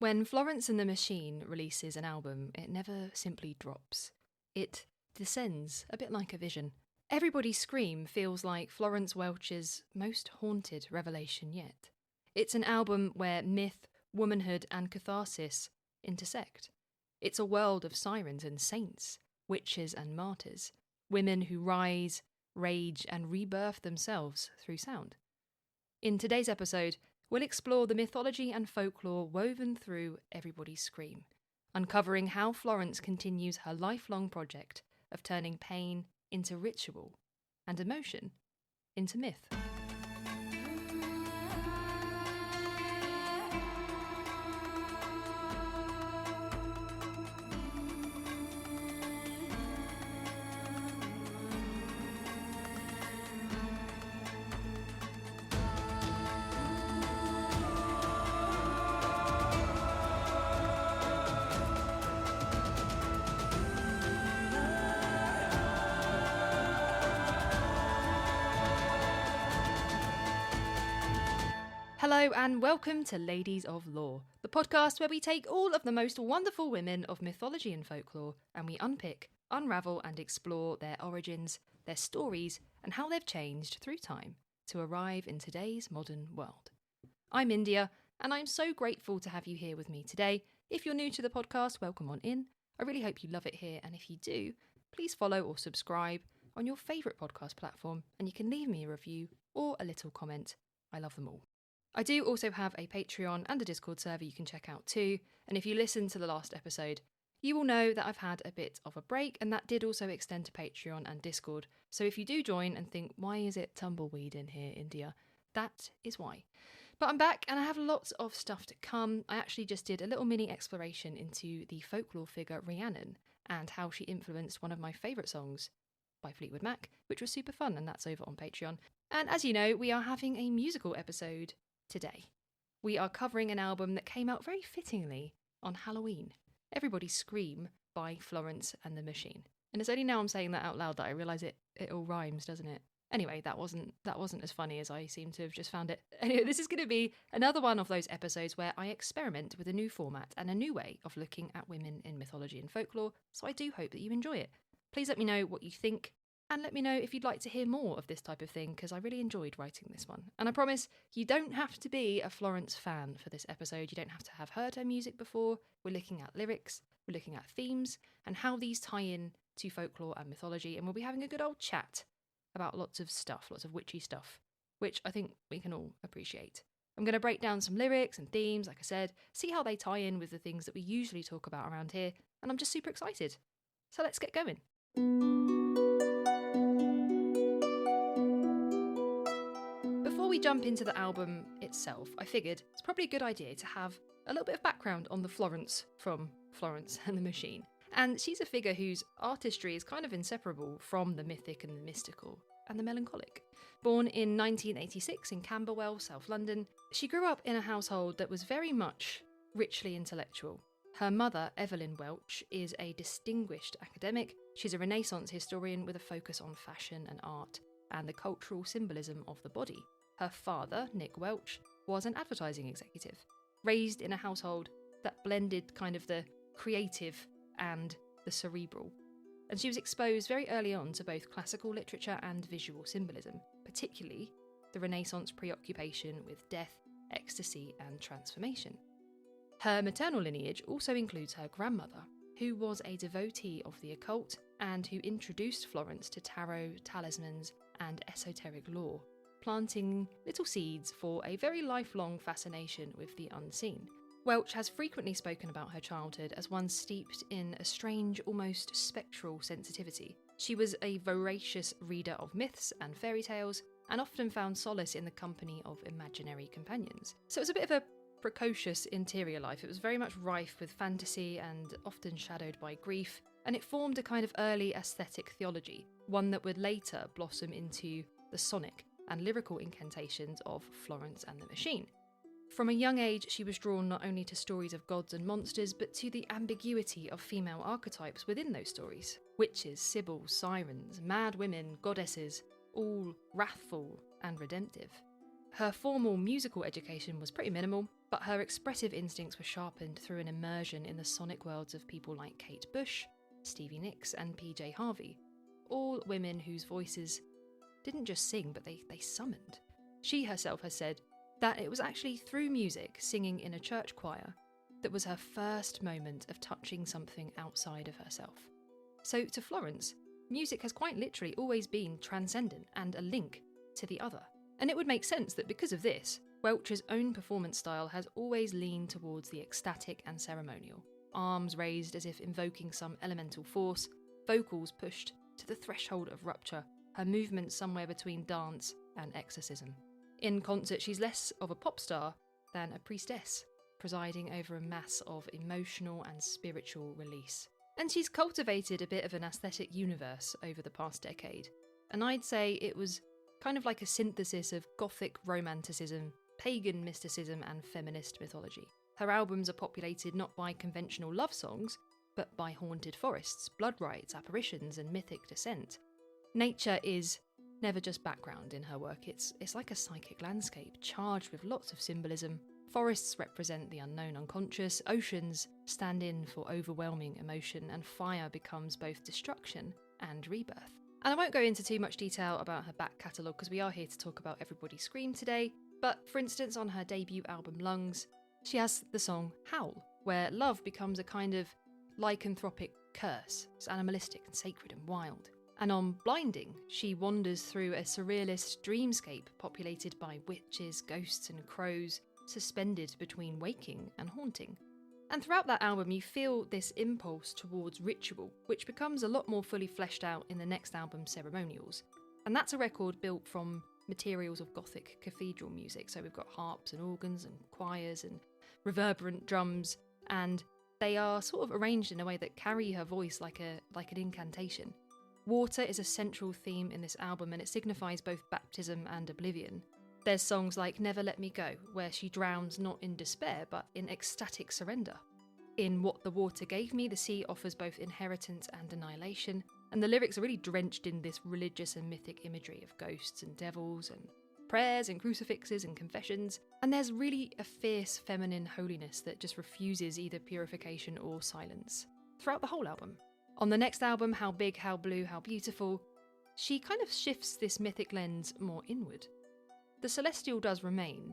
When Florence and the Machine releases an album, it never simply drops. It descends, a bit like a vision. Everybody Scream feels like Florence Welch's most haunted revelation yet. It's an album where myth, womanhood and catharsis intersect. It's a world of sirens and saints, witches and martyrs, women who rise, rage and rebirth themselves through sound. In today's episode, we'll explore the mythology and folklore woven through Everybody Scream, uncovering how Florence continues her lifelong project of turning pain into ritual and emotion into myth. Hello and welcome to Ladies of Lore, the podcast where we take all of the most wonderful women of mythology and folklore and we unpick, unravel and explore their origins, their stories and how they've changed through time to arrive in today's modern world. I'm India and I'm so grateful to have you here with me today. If you're new to the podcast, welcome on in. I really hope you love it here, and if you do, please follow or subscribe on your favourite podcast platform and you can leave me a review or a little comment. I love them all. I do also have a Patreon and a Discord server you can check out too, and if you listen to the last episode, you will know that I've had a bit of a break, and that did also extend to Patreon and Discord. So if you do join and think, why is it tumbleweed in here, India? That is why. But I'm back and I have lots of stuff to come. I actually just did a little mini exploration into the folklore figure Rhiannon and how she influenced one of my favourite songs by Fleetwood Mac, which was super fun, and that's over on Patreon. And as you know, we are having a musical episode today. We are covering an album that came out very fittingly on Halloween, Everybody Scream by Florence and the Machine. And it's only now I'm saying that out loud that I realise it all rhymes, doesn't it? Anyway, that wasn't as funny as I seem to have just found it. Anyway, this is going to be another one of those episodes where I experiment with a new format and a new way of looking at women in mythology and folklore, so I do hope that you enjoy it. Please let me know what you think, and let me know if you'd like to hear more of this type of thing, because I really enjoyed writing this one. And I promise you don't have to be a Florence fan for this episode. You don't have to have heard her music before. We're looking at lyrics, we're looking at themes, and how these tie in to folklore and mythology. And we'll be having a good old chat about lots of stuff, lots of witchy stuff, which I think we can all appreciate. I'm going to break down some lyrics and themes, like I said, see how they tie in with the things that we usually talk about around here, and I'm just super excited. So let's get going. Before we jump into the album itself, I figured it's probably a good idea to have a little bit of background on the Florence from Florence and the Machine. And she's a figure whose artistry is kind of inseparable from the mythic and the mystical and the melancholic. Born in 1986 in Camberwell, South London, she grew up in a household that was very much richly intellectual. Her mother, Evelyn Welch, is a distinguished academic. She's a Renaissance historian with a focus on fashion and art and the cultural symbolism of the body. Her father, Nick Welch, was an advertising executive, raised in a household that blended kind of the creative and the cerebral. And she was exposed very early on to both classical literature and visual symbolism, particularly the Renaissance preoccupation with death, ecstasy and transformation. Her maternal lineage also includes her grandmother, who was a devotee of the occult and who introduced Florence to tarot, talismans and esoteric lore, planting little seeds for a very lifelong fascination with the unseen. Welch has frequently spoken about her childhood as one steeped in a strange, almost spectral sensitivity. She was a voracious reader of myths and fairy tales, and often found solace in the company of imaginary companions. So it was a bit of a precocious interior life. It was very much rife with fantasy and often shadowed by grief, and it formed a kind of early aesthetic theology, one that would later blossom into the sonic and lyrical incantations of Florence and the Machine. From a young age, she was drawn not only to stories of gods and monsters, but to the ambiguity of female archetypes within those stories. Witches, sibyls, sirens, mad women, goddesses, all wrathful and redemptive. Her formal musical education was pretty minimal. but her expressive instincts were sharpened through an immersion in the sonic worlds of people like Kate Bush, Stevie Nicks and PJ Harvey, all women whose voices didn't just sing, but they summoned. She herself has said that it was actually through music, singing in a church choir, that was her first moment of touching something outside of herself. So to Florence, music has quite literally always been transcendent and a link to the other. And it would make sense that because of this, Welch's own performance style has always leaned towards the ecstatic and ceremonial. Arms raised as if invoking some elemental force, vocals pushed to the threshold of rupture, her movements somewhere between dance and exorcism. In concert, she's less of a pop star than a priestess, presiding over a mass of emotional and spiritual release. And she's cultivated a bit of an aesthetic universe over the past decade, and I'd say it was kind of like a synthesis of Gothic romanticism, pagan mysticism and feminist mythology. Her albums are populated not by conventional love songs, but by haunted forests, blood rites, apparitions and mythic descent. Nature is never just background in her work, it's like a psychic landscape charged with lots of symbolism. Forests represent the unknown unconscious, oceans stand in for overwhelming emotion, and fire becomes both destruction and rebirth. And I won't go into too much detail about her back catalogue because we are here to talk about Everybody Scream today, but for instance on her debut album Lungs, she has the song Howl, where love becomes a kind of lycanthropic curse. It's animalistic and sacred and wild. And on Blinding, she wanders through a surrealist dreamscape populated by witches, ghosts and crows, suspended between waking and haunting. And throughout that album you feel this impulse towards ritual, which becomes a lot more fully fleshed out in the next album, Ceremonials. And that's a record built from materials of Gothic cathedral music, so we've got harps and organs and choirs and reverberant drums, and they are sort of arranged in a way that carry her voice like an incantation. Water is a central theme in this album, and it signifies both baptism and oblivion. There's songs like Never Let Me Go, where she drowns not in despair, but in ecstatic surrender. In What the Water Gave Me, the sea offers both inheritance and annihilation, and the lyrics are really drenched in this religious and mythic imagery of ghosts and devils and prayers and crucifixes and confessions, and there's really a fierce feminine holiness that just refuses either purification or silence throughout the whole album. On the next album, How Big, How Blue, How Beautiful, she kind of shifts this mythic lens more inward. The celestial does remain,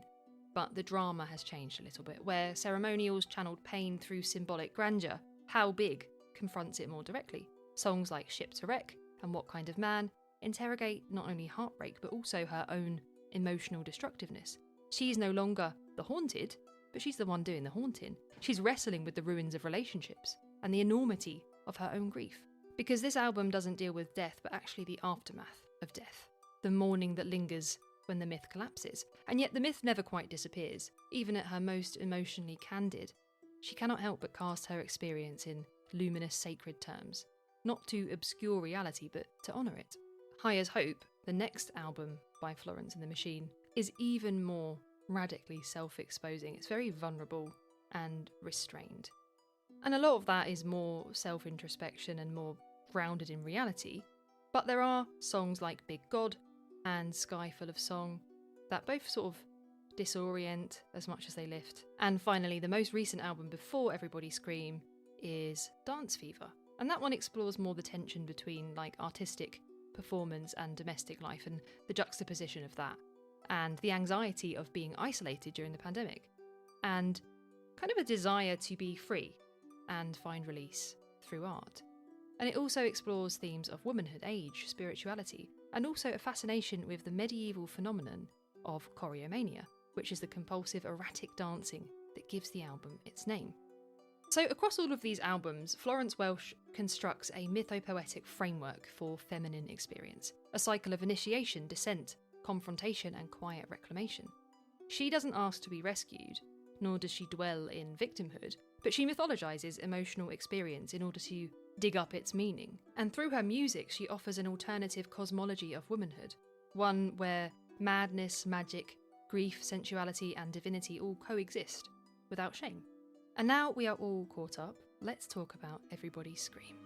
but the drama has changed a little bit, where Ceremonials channeled pain through symbolic grandeur. How Big confronts it more directly. Songs like Ship to Wreck and What Kind of Man interrogate not only heartbreak, but also her own emotional destructiveness. She's no longer the haunted, but she's the one doing the haunting. She's wrestling with the ruins of relationships and the enormity of her own grief. Because this album doesn't deal with death, but actually the aftermath of death, the mourning that lingers when the myth collapses. And yet the myth never quite disappears. Even at her most emotionally candid, she cannot help but cast her experience in luminous sacred terms, not to obscure reality, but to honour it. High as Hope, the next album by Florence and the Machine, is even more radically self-exposing. It's very vulnerable and restrained. And a lot of that is more self-introspection and more grounded in reality. But there are songs like Big God and Sky Full of Song that both sort of disorient as much as they lift. And finally, the most recent album before Everybody Scream is Dance Fever. And that one explores more the tension between like artistic performance and domestic life and the juxtaposition of that, and the anxiety of being isolated during the pandemic, and kind of a desire to be free and find release through art. And it also explores themes of womanhood, age, spirituality, and also a fascination with the medieval phenomenon of choreomania, which is the compulsive erratic dancing that gives the album its name. So across all of these albums, Florence Welch constructs a mythopoetic framework for feminine experience, a cycle of initiation, descent, confrontation and quiet reclamation. She doesn't ask to be rescued, nor does she dwell in victimhood, but she mythologizes emotional experience in order to dig up its meaning. And through her music, she offers an alternative cosmology of womanhood, one where madness, magic, grief, sensuality and divinity all coexist without shame. And now we are all caught up, let's talk about Everybody Scream.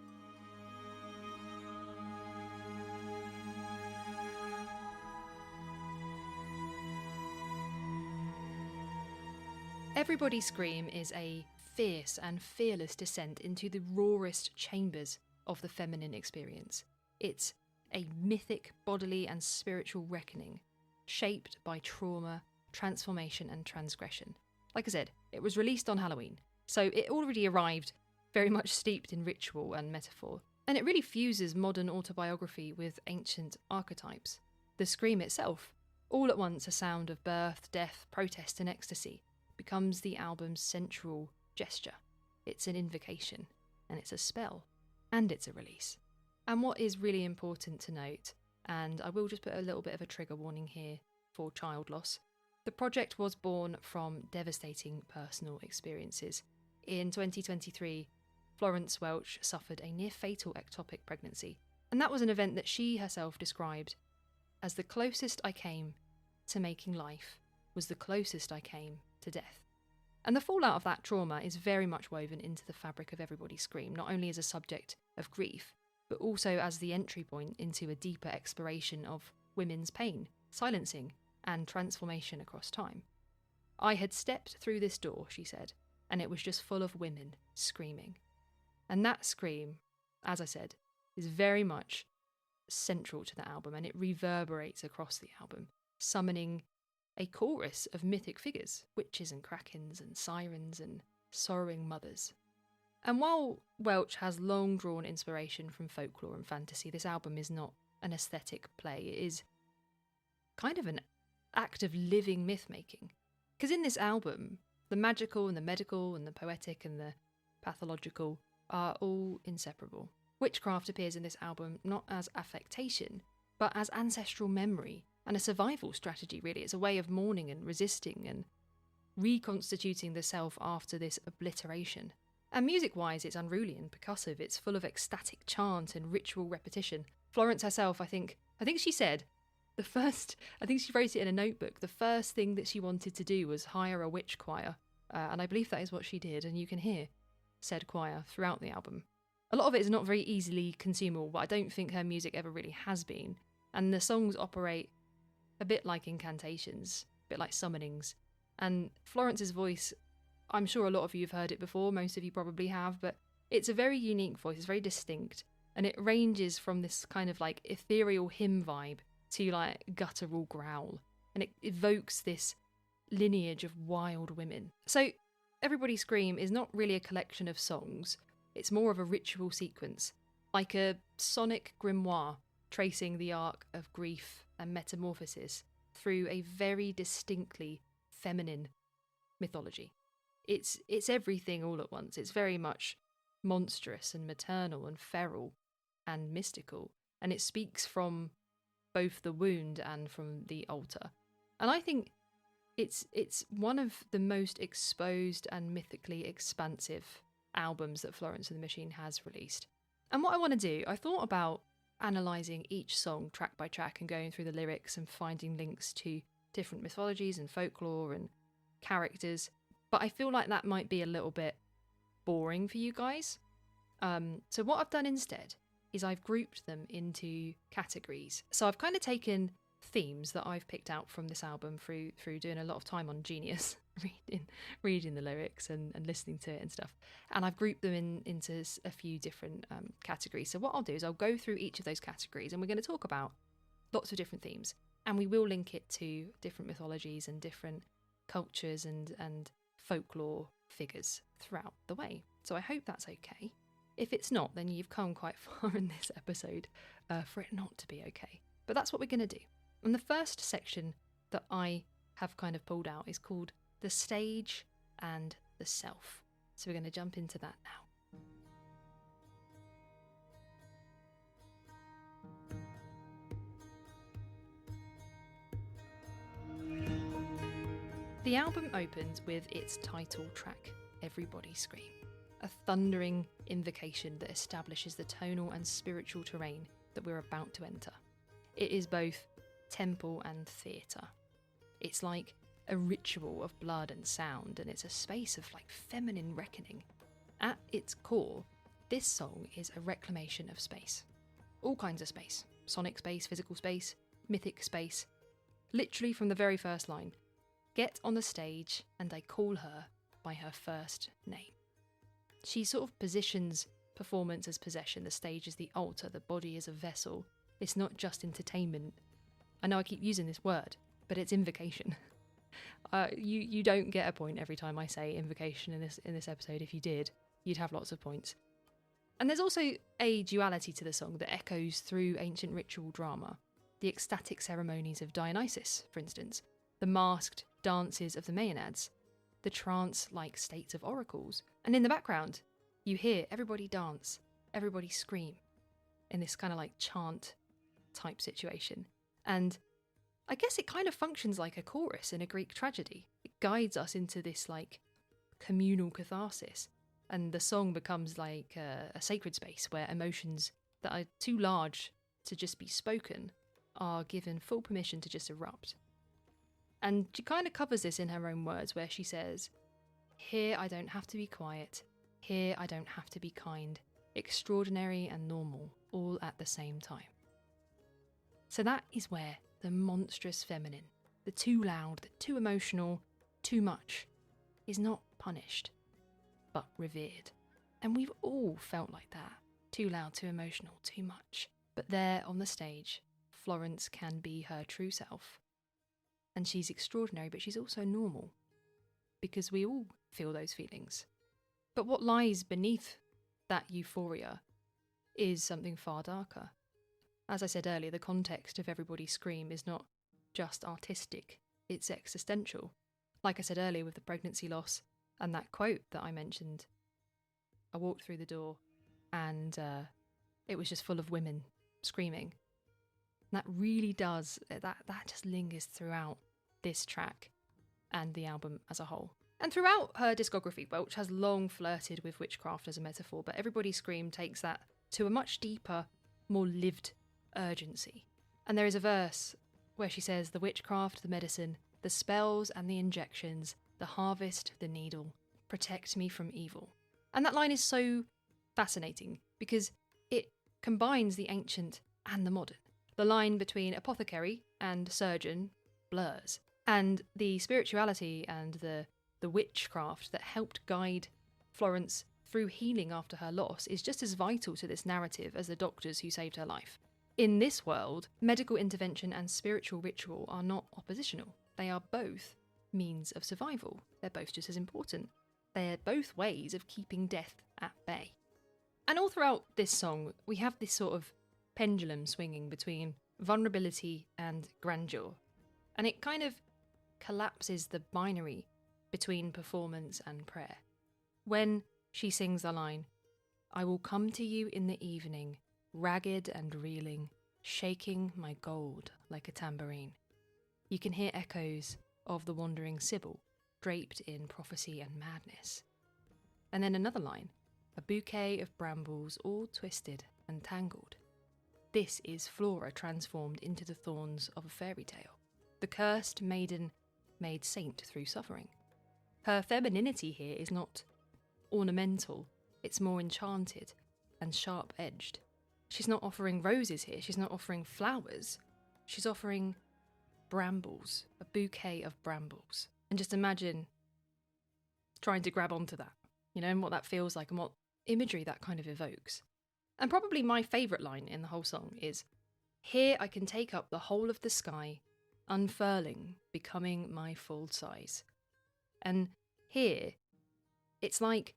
Everybody Scream is a fierce and fearless descent into the rawest chambers of the feminine experience. It's a mythic bodily and spiritual reckoning, shaped by trauma, transformation and transgression. Like I said, it was released on Halloween, so it already arrived very much steeped in ritual and metaphor, and it really fuses modern autobiography with ancient archetypes. The scream itself, all at once a sound of birth, death, protest and ecstasy, becomes the album's central gesture. It's an invocation, and it's a spell, and it's a release. And what is really important to note, and I will just put a little bit of a trigger warning here for child loss, the project was born from devastating personal experiences. In 2023, Florence Welch suffered a near-fatal ectopic pregnancy, and that was an event that she herself described as the closest I came to making life was the closest I came to death. And the fallout of that trauma is very much woven into the fabric of Everybody Scream, not only as a subject of grief, but also as the entry point into a deeper exploration of women's pain, silencing, and transformation across time. I had stepped through this door, she said, and it was just full of women screaming. And that scream, as I said, is very much central to the album, and it reverberates across the album, summoning a chorus of mythic figures, witches and krakens and sirens and sorrowing mothers. And while Welch has long drawn inspiration from folklore and fantasy, this album is not an aesthetic play. It is kind of an act of living myth-making. Because in this album, the magical and the medical and the poetic and the pathological are all inseparable. Witchcraft appears in this album not as affectation, but as ancestral memory and a survival strategy, really. It's a way of mourning and resisting and reconstituting the self after this obliteration. And music-wise, it's unruly and percussive. It's full of ecstatic chant and ritual repetition. Florence herself, I think she said, I think she wrote it in a notebook, the first thing that she wanted to do was hire a witch choir. And I believe that is what she did, and you can hear said choir throughout the album. A lot of it is not very easily consumable, but I don't think her music ever really has been. And the songs operate a bit like incantations, a bit like summonings. And Florence's voice, I'm sure a lot of you have heard it before, most of you probably have, but it's a very unique voice, it's very distinct, and it ranges from this kind of like ethereal hymn vibe to like guttural growl, and it evokes this lineage of wild women. So Everybody Scream is not really a collection of songs, it's more of a ritual sequence, like a sonic grimoire tracing the arc of grief and metamorphosis through a very distinctly feminine mythology. It's everything all at once. It's very much monstrous and maternal and feral and mystical, and it speaks from both the wound and from the altar. And I think it's one of the most exposed and mythically expansive albums that Florence and the Machine has released. And what I want to do, I thought about analysing each song track by track and going through the lyrics and finding links to different mythologies and folklore and characters, but I feel like that might be a little bit boring for you guys. So what I've done instead is I've grouped them into categories. So I've kind of taken themes that I've picked out from this album through doing a lot of time on Genius, reading the lyrics and listening to it and stuff, and I've grouped them into a few different categories. So what I'll do is I'll go through each of those categories, and we're going to talk about lots of different themes, and we will link it to different mythologies and different cultures and folklore figures throughout the way. So I hope that's okay. If it's not, then you've come quite far in this episode for it not to be okay. But that's what we're going to do. And the first section that I have kind of pulled out is called The Stage and the Self. So we're going to jump into that now. The album opens with its title track, Everybody Scream, a thundering invocation that establishes the tonal and spiritual terrain that we're about to enter. It is both temple and theatre. It's like a ritual of blood and sound, and it's a space of like feminine reckoning. At its core, this song is a reclamation of space. All kinds of space. Sonic space, physical space, mythic space. Literally from the very first line, get on the stage and I call her by her first name. She sort of positions performance as possession, the stage is the altar, the body is a vessel. It's not just entertainment. I know I keep using this word, but it's invocation. You don't get a point every time I say invocation in this episode. If you did, you'd have lots of points. And there's also a duality to the song that echoes through ancient ritual drama. The ecstatic ceremonies of Dionysus, for instance, the masked dances of the Maenads, the trance-like states of oracles. And in the background, you hear everybody dance, everybody scream in this kind of like chant type situation. And I guess it kind of functions like a chorus in a Greek tragedy. It guides us into this like communal catharsis. And the song becomes like a sacred space where emotions that are too large to just be spoken are given full permission to just erupt. And she kind of covers this in her own words where she says, "Here I don't have to be quiet. Here I don't have to be kind. Extraordinary and normal, all at the same time." So that is where the monstrous feminine, the too loud, the too emotional, too much, is not punished, but revered. And we've all felt like that. Too loud, too emotional, too much. But there on the stage, Florence can be her true self. And she's extraordinary, but she's also normal. Because we all feel those feelings. But what lies beneath that euphoria is something far darker. As I said earlier, the context of Everybody's Scream is not just artistic, it's existential. Like I said earlier with the pregnancy loss and that quote that I mentioned, I walked through the door and it was just full of women screaming. And that really does, that just lingers throughout this track and the album as a whole. And throughout her discography, Welch has long flirted with witchcraft as a metaphor, but Everybody's Scream takes that to a much deeper, more lived urgency. And there is a verse where she says, "The witchcraft, the medicine, the spells and the injections, the harvest, the needle, protect me from evil." And that line is so fascinating because it combines the ancient and the modern. The line between apothecary and surgeon blurs, and the spirituality and the witchcraft that helped guide Florence through healing after her loss is just as vital to this narrative as the doctors who saved her life. In this world, medical intervention and spiritual ritual are not oppositional. They are both means of survival. They're both just as important. They're both ways of keeping death at bay. And all throughout this song, we have this sort of pendulum swinging between vulnerability and grandeur. And it kind of collapses the binary between performance and prayer. When she sings the line, "I will come to you in the evening, ragged and reeling, shaking my gold like a tambourine," you can hear echoes of the wandering Sibyl, draped in prophecy and madness. And then another line, "A bouquet of brambles all twisted and tangled." This is Flora transformed into the thorns of a fairy tale. The cursed maiden made saint through suffering. Her femininity here is not ornamental, it's more enchanted and sharp-edged. She's not offering roses here, she's not offering flowers, she's offering brambles, a bouquet of brambles. And just imagine trying to grab onto that, and what that feels like and what imagery that kind of evokes. And probably my favourite line in the whole song is, "Here I can take up the whole of the sky, unfurling, becoming my full size." And here, it's like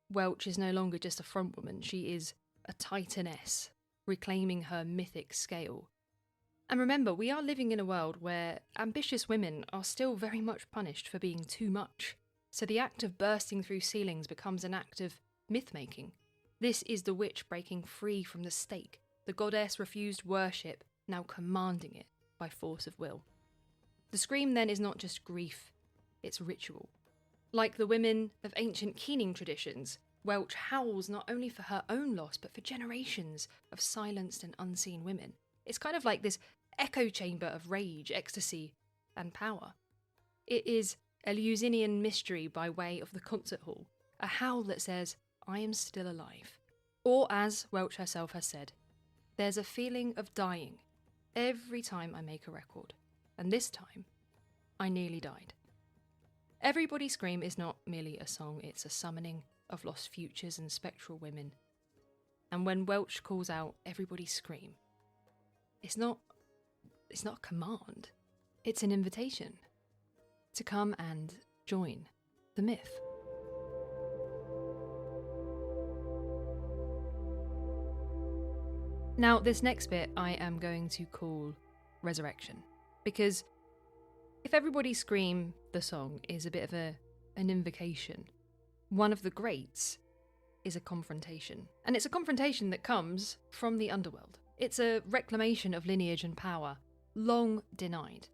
Welch is no longer just a front woman, she is a titaness, reclaiming her mythic scale. And remember, we are living in a world where ambitious women are still very much punished for being too much. So the act of bursting through ceilings becomes an act of myth-making. This is the witch breaking free from the stake, the goddess refused worship, now commanding it by force of will. The scream then is not just grief, it's ritual. Like the women of ancient keening traditions, Welch howls not only for her own loss, but for generations of silenced and unseen women. It's kind of like this echo chamber of rage, ecstasy, and power. It is Eleusinian mystery by way of the concert hall, a howl that says, "I am still alive." Or as Welch herself has said, "There's a feeling of dying every time I make a record, and this time, I nearly died." Everybody Scream is not merely a song, it's a summoning of lost futures and spectral women. And when Welch calls out everybody scream, it's not a command, it's an invitation to come and join the myth. Now, this next bit I am going to call Resurrection, because if Everybody Scream, the song, is a bit of an invocation, one of the greats is a confrontation. And it's a confrontation that comes from the underworld. It's a reclamation of lineage and power, long denied.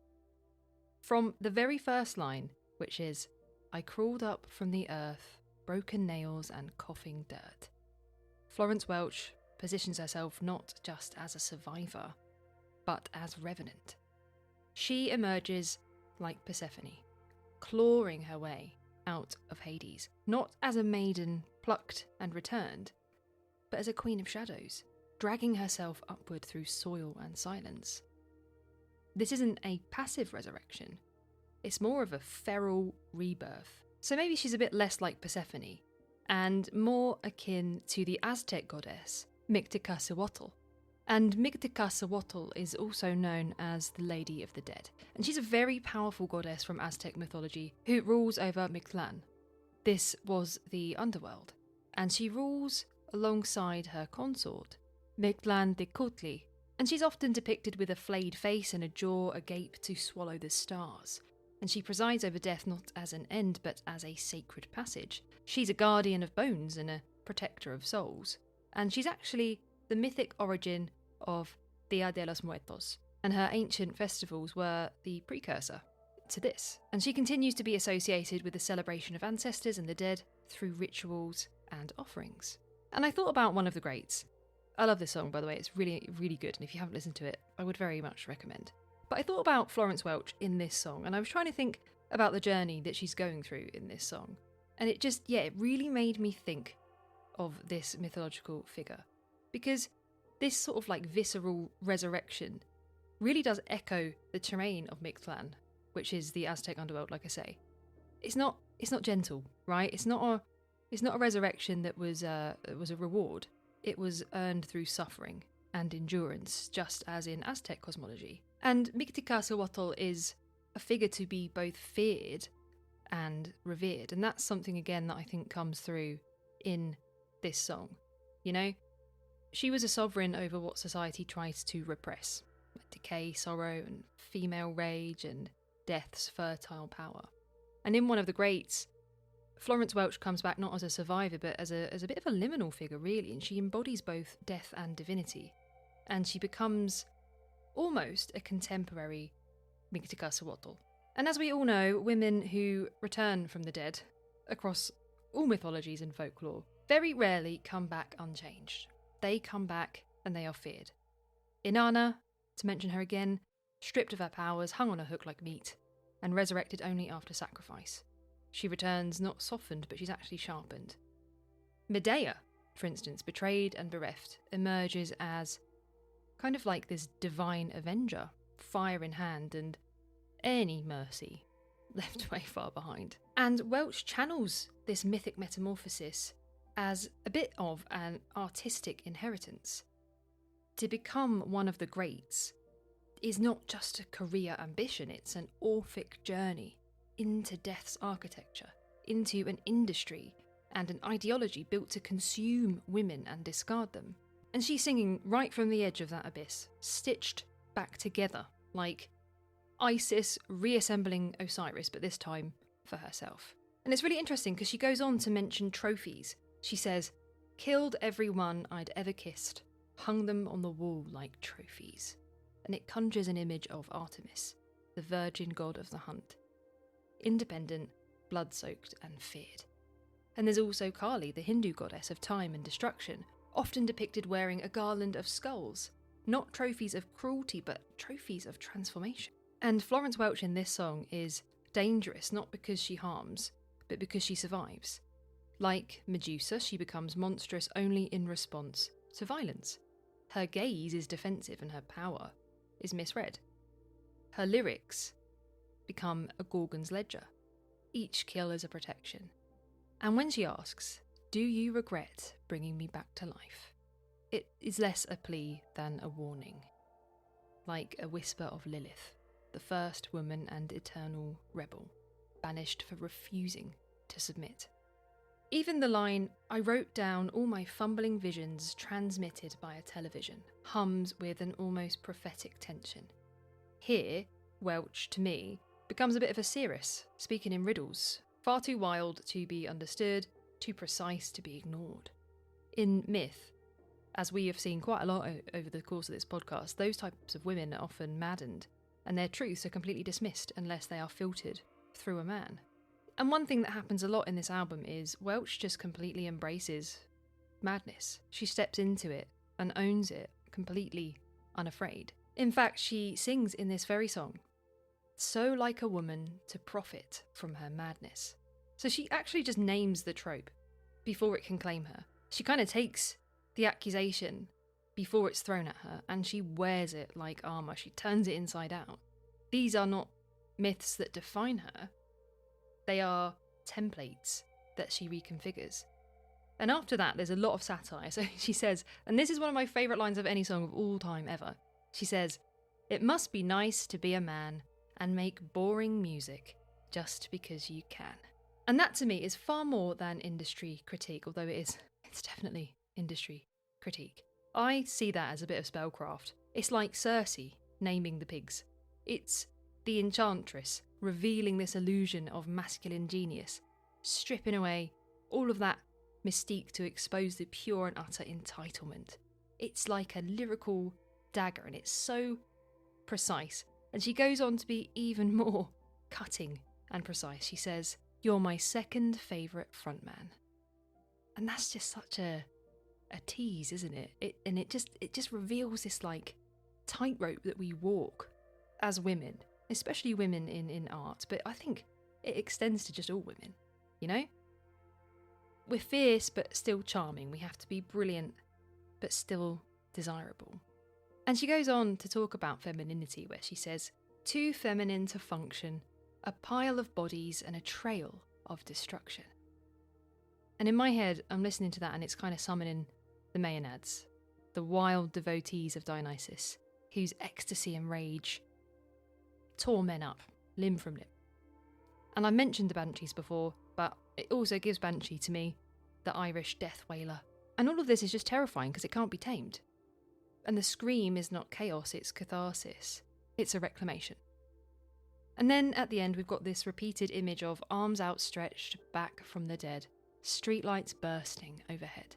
From the very first line, which is, "I crawled up from the earth, broken nails and coughing dirt," Florence Welch positions herself not just as a survivor, but as revenant. She emerges like Persephone, clawing her way out of Hades, not as a maiden plucked and returned, but as a queen of shadows, dragging herself upward through soil and silence. This isn't a passive resurrection, it's more of a feral rebirth. So maybe she's a bit less like Persephone, and more akin to the Aztec goddess, Mictlantecuhtli. And Mictlantecuhtli is also known as the Lady of the Dead, and she's a very powerful goddess from Aztec mythology who rules over Mictlan. This was the underworld, and she rules alongside her consort, Mictlantecuhtli, and she's often depicted with a flayed face and a jaw agape to swallow the stars. And she presides over death not as an end, but as a sacred passage. She's a guardian of bones and a protector of souls, and she's actually the mythic origin of Dia de los Muertos, and her ancient festivals were the precursor to this. And she continues to be associated with the celebration of ancestors and the dead through rituals and offerings. And I thought about one of the greats. I love this song, by the way, it's really, really good, and if you haven't listened to it, I would very much recommend. But I thought about Florence Welch in this song, and I was trying to think about the journey that she's going through in this song. And it just, it really made me think of this mythological figure. Because this sort of like visceral resurrection really does echo the terrain of Mictlan, which is the Aztec underworld, like I say. It's not gentle, right? It's not a resurrection that was a reward. It was earned through suffering and endurance, just as in Aztec cosmology. And Mictlantecuhtli is a figure to be both feared and revered, and that's something again that I think comes through in this song. You know, she was a sovereign over what society tries to repress, like decay, sorrow, and female rage, and death's fertile power. And in one of the greats, Florence Welch comes back not as a survivor, but as a bit of a liminal figure, really, and she embodies both death and divinity. And she becomes almost a contemporary Mictlantecuhtli. And as we all know, women who return from the dead, across all mythologies and folklore, very rarely come back unchanged. They come back and they are feared. Inanna, to mention her again, stripped of her powers, hung on a hook like meat, and resurrected only after sacrifice. She returns not softened, but she's actually sharpened. Medea, for instance, betrayed and bereft, emerges as kind of like this divine avenger, fire in hand, and any mercy left way far behind. And Welch channels this mythic metamorphosis as a bit of an artistic inheritance. To become one of the greats is not just a career ambition, it's an orphic journey into death's architecture, into an industry and an ideology built to consume women and discard them. And she's singing right from the edge of that abyss, stitched back together, like Isis reassembling Osiris, but this time for herself. And it's really interesting because she goes on to mention trophies. She says, "Killed every one I'd ever kissed, hung them on the wall like trophies." And it conjures an image of Artemis, the virgin god of the hunt. Independent, blood-soaked and feared. And there's also Kali, the Hindu goddess of time and destruction, often depicted wearing a garland of skulls, not trophies of cruelty, but trophies of transformation. And Florence Welch in this song is dangerous, not because she harms, but because she survives. Like Medusa, she becomes monstrous only in response to violence. Her gaze is defensive and her power is misread. Her lyrics become a Gorgon's ledger. each kill as a protection. And when she asks, "Do you regret bringing me back to life?" it is less a plea than a warning. Like a whisper of Lilith, the first woman and eternal rebel, banished for refusing to submit. Even the line, "I wrote down all my fumbling visions transmitted by a television," hums with an almost prophetic tension. Here, Welch, to me, becomes a bit of a seeress, speaking in riddles, far too wild to be understood, too precise to be ignored. In myth, as we have seen quite a lot over the course of this podcast, those types of women are often maddened, and their truths are completely dismissed unless they are filtered through a man. And one thing that happens a lot in this album is Welch just completely embraces madness. She steps into it and owns it, completely unafraid. In fact, she sings in this very song, "So like a woman to profit from her madness." So she actually just names the trope before it can claim her. She kind of takes the accusation before it's thrown at her, and she wears it like armour. She turns it inside out. These are not myths that define her. They are templates that she reconfigures. And after that, there's a lot of satire. So she says, and this is one of my favourite lines of any song of all time ever. She says, "It must be nice to be a man and make boring music just because you can." And that to me is far more than industry critique, although it's definitely industry critique. I see that as a bit of spellcraft. It's like Circe naming the pigs. It's the enchantress revealing this illusion of masculine genius, stripping away all of that mystique to expose the pure and utter entitlement. It's like a lyrical dagger, and it's so precise. And she goes on to be even more cutting and precise. She says, "You're my second favourite frontman." And that's just such a tease, isn't it? It just reveals this like tightrope that we walk as women, especially women in art, but I think it extends to just all women, you know? We're fierce but still charming. We have to be brilliant but still desirable. And she goes on to talk about femininity, where she says, "Too feminine to function, a pile of bodies and a trail of destruction." And in my head, I'm listening to that and it's kind of summoning the Maenads, the wild devotees of Dionysus, whose ecstasy and rage tore men up, limb from limb. And I mentioned the Banshees before, but it also gives Banshee to me, the Irish death wailer. And all of this is just terrifying because it can't be tamed. And the scream is not chaos, it's catharsis. It's a reclamation. And then at the end, we've got this repeated image of arms outstretched back from the dead, streetlights bursting overhead.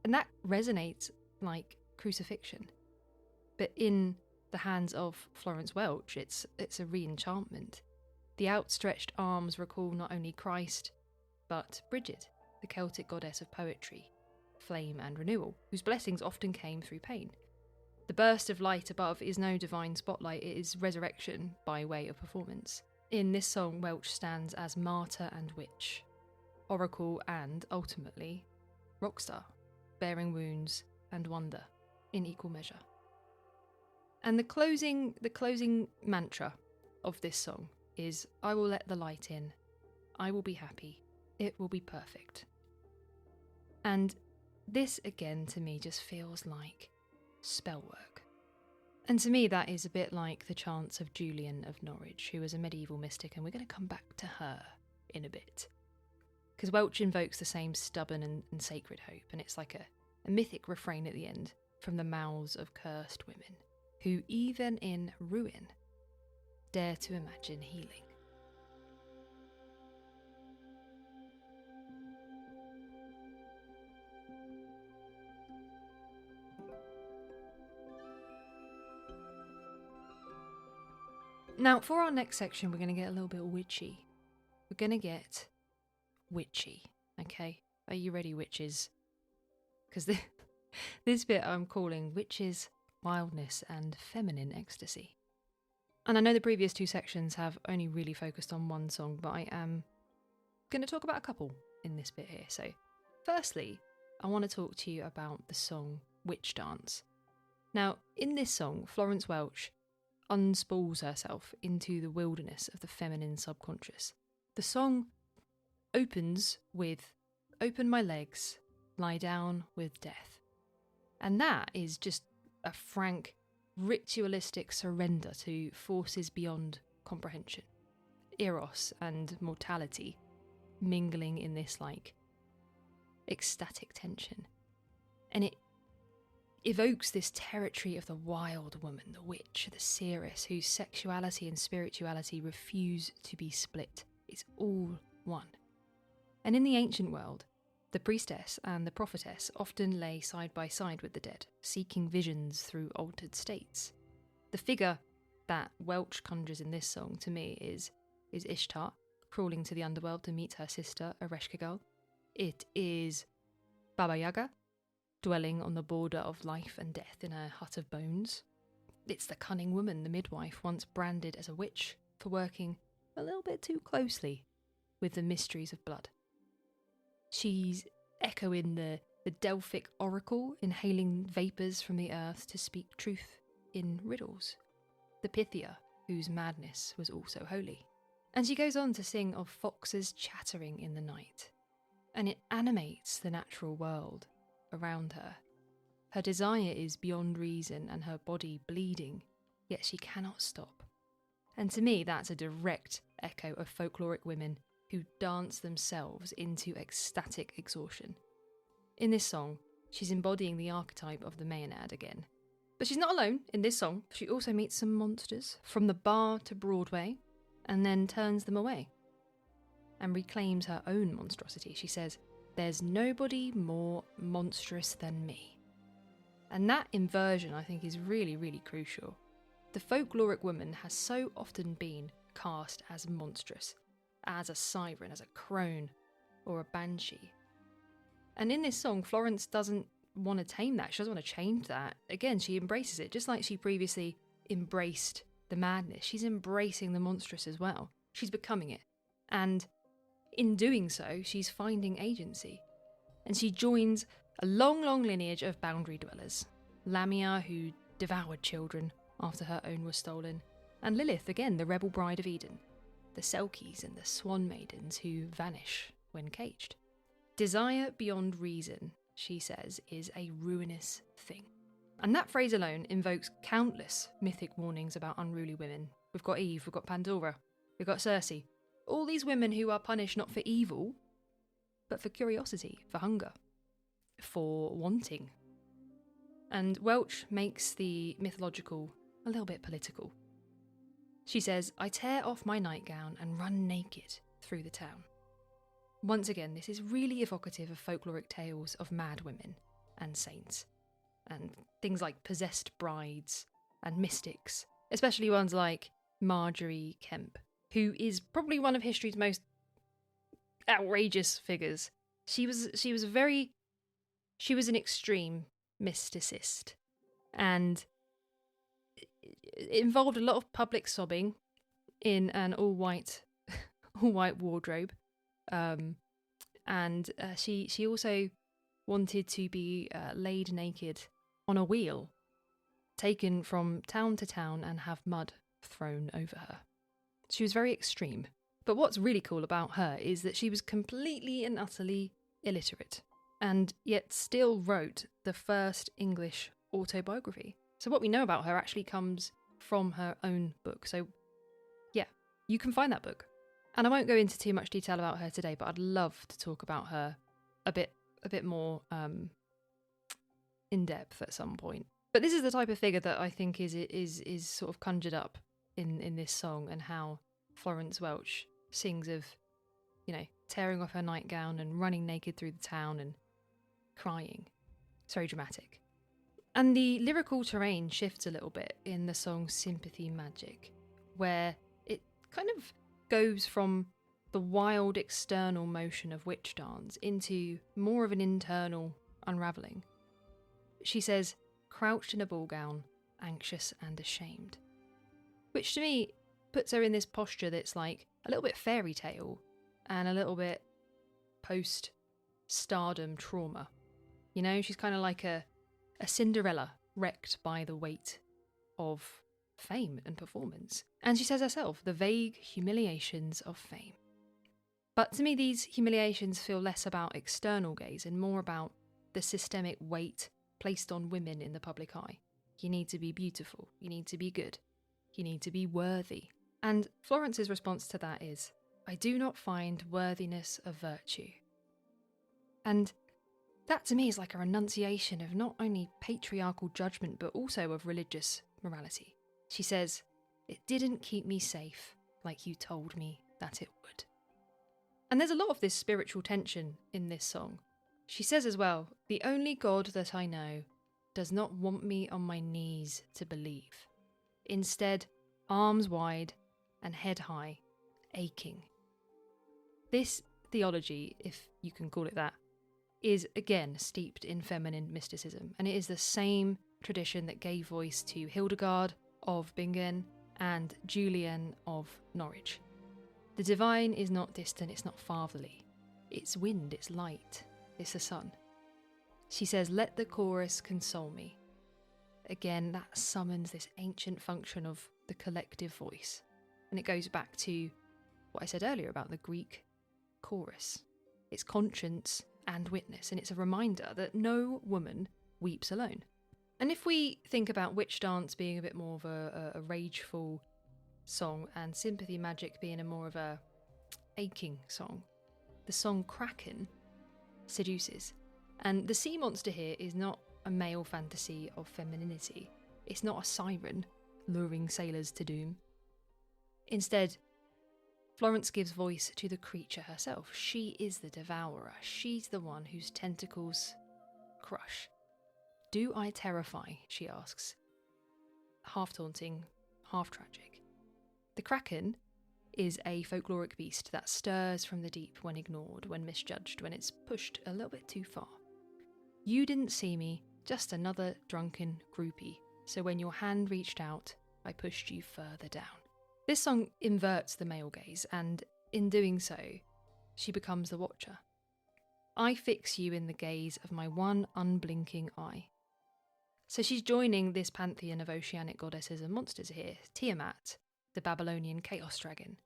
And that resonates like crucifixion. But in the hands of Florence Welch, it's a re-enchantment. The outstretched arms recall not only Christ, but Bridget, the Celtic goddess of poetry, flame and renewal, whose blessings often came through pain. The burst of light above is no divine spotlight, it is resurrection by way of performance. In this song, Welch stands as martyr and witch, oracle and, ultimately, rockstar, bearing wounds and wonder in equal measure. And the closing mantra of this song is, "I will let the light in, I will be happy, it will be perfect." And this again to me just feels like spell work. And to me that is a bit like the chants of Julian of Norwich, who was a medieval mystic, and we're going to come back to her in a bit. Because Welch invokes the same stubborn and sacred hope, and it's like a mythic refrain at the end from the mouths of cursed women, who even in ruin dare to imagine healing. Now, for our next section, we're going to get a little bit witchy. We're going to get witchy, okay? Are you ready, witches? Because this bit I'm calling Witches, Wildness and Feminine Ecstasy. And I know the previous two sections have only really focused on one song, but I am going to talk about a couple in this bit here. So, firstly, I want to talk to you about the song Witch Dance. Now, in this song, Florence Welch unspools herself into the wilderness of the feminine subconscious. The song opens with "Open my legs, lie down with death." And that is just a frank, ritualistic surrender to forces beyond comprehension. Eros and mortality mingling in this, like, ecstatic tension. And it evokes this territory of the wild woman, the witch, the seeress, whose sexuality and spirituality refuse to be split. It's all one. And in the ancient world, the priestess and the prophetess often lay side by side with the dead, seeking visions through altered states. The figure that Welch conjures in this song, to me, is Ishtar, crawling to the underworld to meet her sister, Ereshkigal. It is Baba Yaga, dwelling on the border of life and death in her hut of bones. It's the cunning woman, the midwife, once branded as a witch for working a little bit too closely with the mysteries of blood. She's echoing the Delphic oracle, inhaling vapours from the earth to speak truth in riddles. The Pythia, whose madness was also holy. And she goes on to sing of foxes chattering in the night. And it animates the natural world around her. Her desire is beyond reason and her body bleeding, yet she cannot stop. And to me, that's a direct echo of folkloric women who dance themselves into ecstatic exhaustion. In this song, she's embodying the archetype of the Maenad again. But she's not alone in this song. She also meets some monsters from the bar to Broadway and then turns them away and reclaims her own monstrosity. She says, "There's nobody more monstrous than me." And that inversion, I think, is really, really crucial. The folkloric woman has so often been cast as monstrous, as a siren, as a crone, or a banshee. And in this song, Florence doesn't want to tame that. She doesn't want to change that. Again, she embraces it, just like she previously embraced the madness. She's embracing the monstrous as well. She's becoming it. And in doing so, she's finding agency. And she joins a long, long lineage of boundary dwellers. Lamia, who devoured children after her own was stolen. And Lilith, again, the rebel bride of Eden. The Selkies and the Swan Maidens who vanish when caged. Desire beyond reason, she says, is a ruinous thing. And that phrase alone invokes countless mythic warnings about unruly women. We've got Eve, we've got Pandora, we've got Circe. All these women who are punished not for evil, but for curiosity, for hunger, for wanting. And Welch makes the mythological a little bit political. She says, "I tear off my nightgown and run naked through the town." Once again, this is really evocative of folkloric tales of mad women and saints, and things like possessed brides and mystics, especially ones like Marjorie Kemp, who is probably one of history's most outrageous figures. She was an extreme mysticist, and it involved a lot of public sobbing in an all-white wardrobe. And she also wanted to be laid naked on a wheel, taken from town to town and have mud thrown over her. She was very extreme. But what's really cool about her is that she was completely and utterly illiterate, and yet still wrote the first English autobiography. So what we know about her actually comes from her own book. So yeah, you can find that book. And I won't go into too much detail about her today, but I'd love to talk about her a bit more in depth at some point. But this is the type of figure that I think is sort of conjured up in this song, and how Florence Welch sings of, tearing off her nightgown and running naked through the town and crying. It's very dramatic. And the lyrical terrain shifts a little bit in the song Sympathy Magic, where it kind of goes from the wild external motion of witch dance into more of an internal unravelling. She says, "Crouched in a ball gown, anxious and ashamed," which to me puts her in this posture that's like a little bit fairy tale and a little bit post-stardom trauma. She's kind of like a Cinderella wrecked by the weight of fame and performance. And she says herself, the vague humiliations of fame. But to me, these humiliations feel less about external gaze and more about the systemic weight placed on women in the public eye. You need to be beautiful, you need to be good, you need to be worthy. And Florence's response to that is, I do not find worthiness a virtue. And that to me is like a renunciation of not only patriarchal judgment but also of religious morality. She says, it didn't keep me safe like you told me that it would. And there's a lot of this spiritual tension in this song. She says as well, the only God that I know does not want me on my knees to believe. Instead, arms wide and head high, aching. This theology, if you can call it that, is again steeped in feminine mysticism, and it is the same tradition that gave voice to Hildegard of Bingen and Julian of Norwich. The divine is not distant, it's not fatherly. It's wind, it's light, it's the sun. She says, let the chorus console me. Again, that summons this ancient function of the collective voice. And it goes back to what I said earlier about the Greek chorus. It's conscience and witness, and it's a reminder that no woman weeps alone. And if we think about Witch Dance being a bit more of a rageful song and Sympathy Magic being a more of a aching song, the song Kraken seduces. And the sea monster here is not a male fantasy of femininity. It's not a siren luring sailors to doom. Instead, Florence gives voice to the creature herself. She is the devourer. She's the one whose tentacles crush. Do I terrify? She asks. Half taunting, half tragic. The Kraken is a folkloric beast that stirs from the deep when ignored, when misjudged, when it's pushed a little bit too far. You didn't see me, just another drunken groupie. So when your hand reached out, I pushed you further down. This song inverts the male gaze, and in doing so, she becomes the watcher. I fix you in the gaze of my one unblinking eye. So she's joining this pantheon of oceanic goddesses and monsters here. Tiamat, the Babylonian chaos dragon.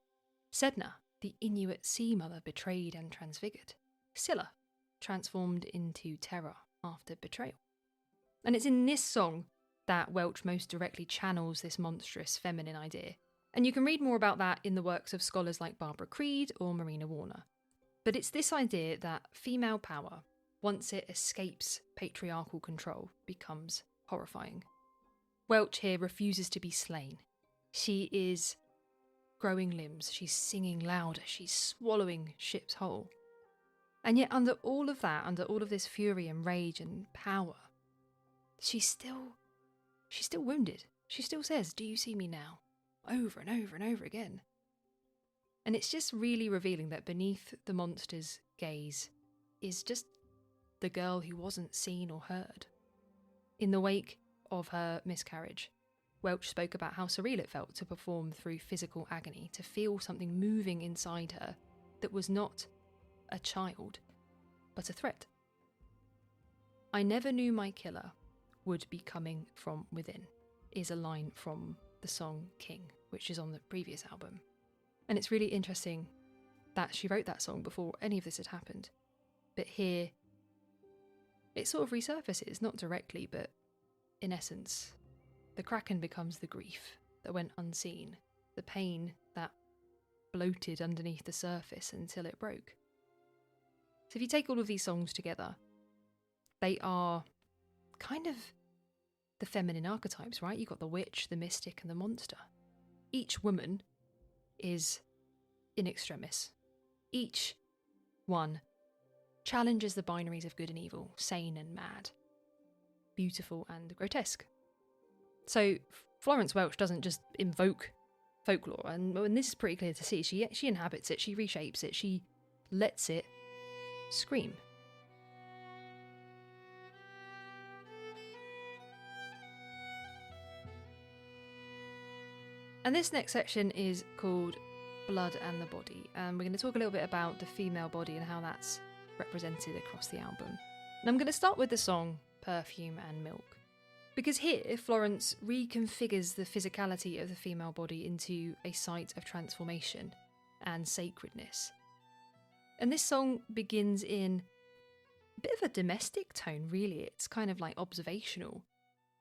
Sedna, the Inuit sea mother betrayed and transfigured. Scylla, transformed into terror after betrayal. And it's in this song that Welch most directly channels this monstrous feminine idea. And you can read more about that in the works of scholars like Barbara Creed or Marina Warner. But it's this idea that female power, once it escapes patriarchal control, becomes horrifying. Welch here refuses to be slain. She is growing limbs, she's singing louder, she's swallowing ships whole. And yet under all of that, under all of this fury and rage and power, she's still wounded. She still says, do you see me now? Over and over and over again. And it's just really revealing that beneath the monster's gaze is just the girl who wasn't seen or heard. In the wake of her miscarriage, Welch spoke about how surreal it felt to perform through physical agony, to feel something moving inside her that was not a child, but a threat. I never knew my killer would be coming from within, is a line from the song King, which is on the previous album. And it's really interesting that she wrote that song before any of this had happened. But here, it sort of resurfaces, not directly, but in essence, the Kraken becomes the grief that went unseen, the pain that bloated underneath the surface until it broke. So if you take all of these songs together, they are kind of the feminine archetypes, right? You've got the witch, the mystic, and the monster. Each woman is in extremis. Each one challenges the binaries of good and evil, sane and mad, beautiful and grotesque. So Florence Welch doesn't just invoke folklore, and this is pretty clear to see. She inhabits it, she reshapes it, she lets it scream. And this next section is called Blood and the Body, and we're going to talk a little bit about the female body and how that's represented across the album. And I'm going to start with the song Perfume and Milk, because here Florence reconfigures the physicality of the female body into a site of transformation and sacredness. And this song begins in a bit of a domestic tone, really. It's kind of like observational.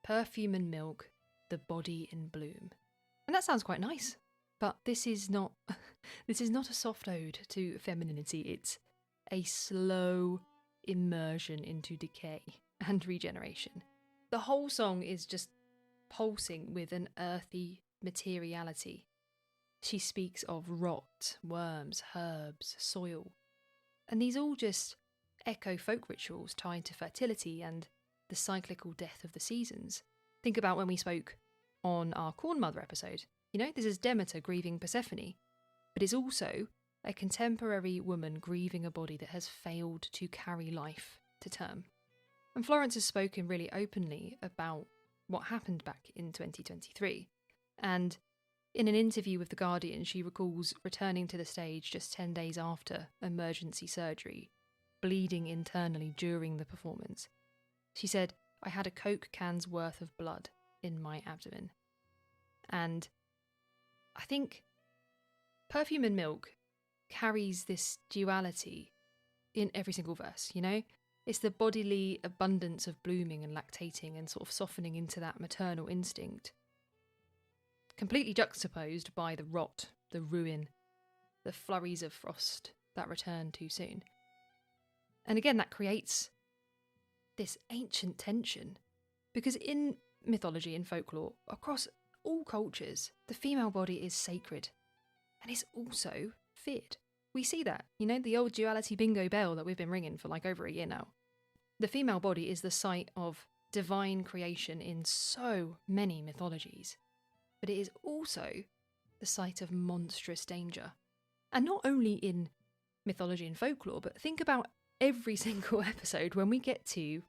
Perfume and milk, the body in bloom. And that sounds quite nice. But this is not a soft ode to femininity. It's a slow immersion into decay and regeneration. The whole song is just pulsing with an earthy materiality. She speaks of rot, worms, herbs, soil. And these all just echo folk rituals tied to fertility and the cyclical death of the seasons. Think about when we spoke on our Corn Mother episode. You know, this is Demeter grieving Persephone, but it's also a contemporary woman grieving a body that has failed to carry life to term. And Florence has spoken really openly about what happened back in 2023. And in an interview with The Guardian, she recalls returning to the stage just 10 days after emergency surgery, bleeding internally during the performance. She said, "I had a Coke can's worth of blood in my abdomen." And I think Perfume and Milk carries this duality in every single verse, you know? It's the bodily abundance of blooming and lactating and sort of softening into that maternal instinct, completely juxtaposed by the rot, the ruin, the flurries of frost that return too soon. And again, that creates this ancient tension, because in mythology and folklore, across all cultures, the female body is sacred and is also feared. We see that, you know, the old duality bingo bell that we've been ringing for like over a year now. The female body is the site of divine creation in so many mythologies, but it is also the site of monstrous danger. And not only in mythology and folklore, but think about every single episode when we get to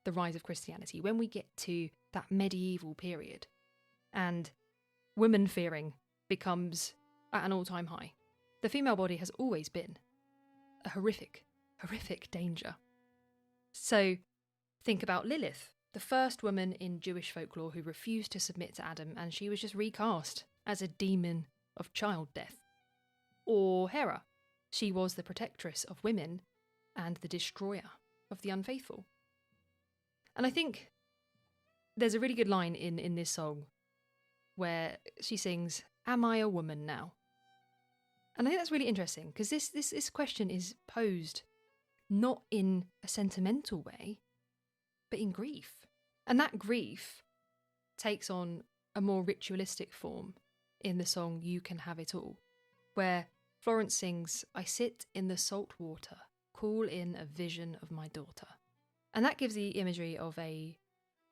the rise of Christianity, when we get to that medieval period, and women fearing becomes at an all-time high. The female body has always been a horrific danger. So think about Lilith, the first woman in Jewish folklore who refused to submit to Adam, and she was just recast as a demon of child death. Or Hera, she was the protectress of women and the destroyer of the unfaithful. And I think there's a really good line in this song where she sings, "Am I a woman now?" And I think that's really interesting, because this question is posed not in a sentimental way, but in grief. And that grief takes on a more ritualistic form in the song "You Can Have It All," where Florence sings, "I sit in the salt water, call in a vision of my daughter." And that gives the imagery of a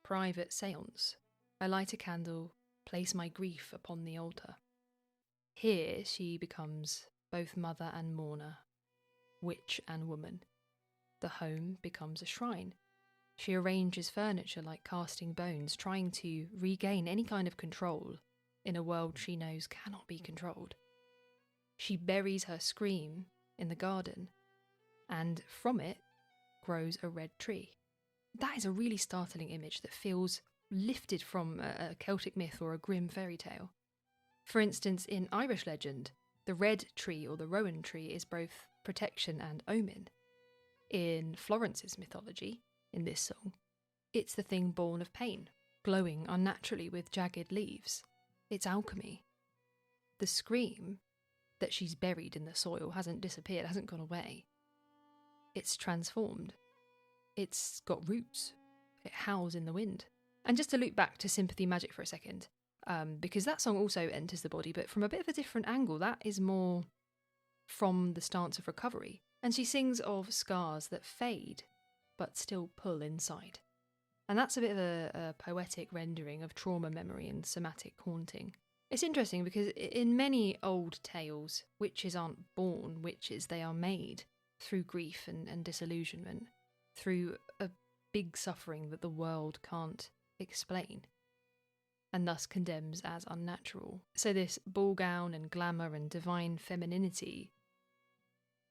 private seance. I light a candle, place my grief upon the altar. Here she becomes both mother and mourner, witch and woman. The home becomes a shrine. She arranges furniture like casting bones, trying to regain any kind of control in a world she knows cannot be controlled. She buries her scream in the garden, and from it grows a red tree. That is a really startling image that feels lifted from a Celtic myth or a grim fairy tale. For instance, in Irish legend, the red tree or the rowan tree is both protection and omen. In Florence's mythology, in this song, it's the thing born of pain, glowing unnaturally with jagged leaves. It's alchemy. The scream that she's buried in the soil hasn't disappeared, hasn't gone away. It's transformed. It's got roots. It howls in the wind. And just to loop back to Sympathy Magic for a second, because that song also enters the body, but from a bit of a different angle. That is more from the stance of recovery. And she sings of scars that fade, but still pull inside. And that's a bit of a poetic rendering of trauma memory and somatic haunting. It's interesting because in many old tales, witches aren't born witches, they are made through grief and disillusionment, through a big suffering that the world can't explain, and thus condemns as unnatural. So this ball gown and glamour and divine femininity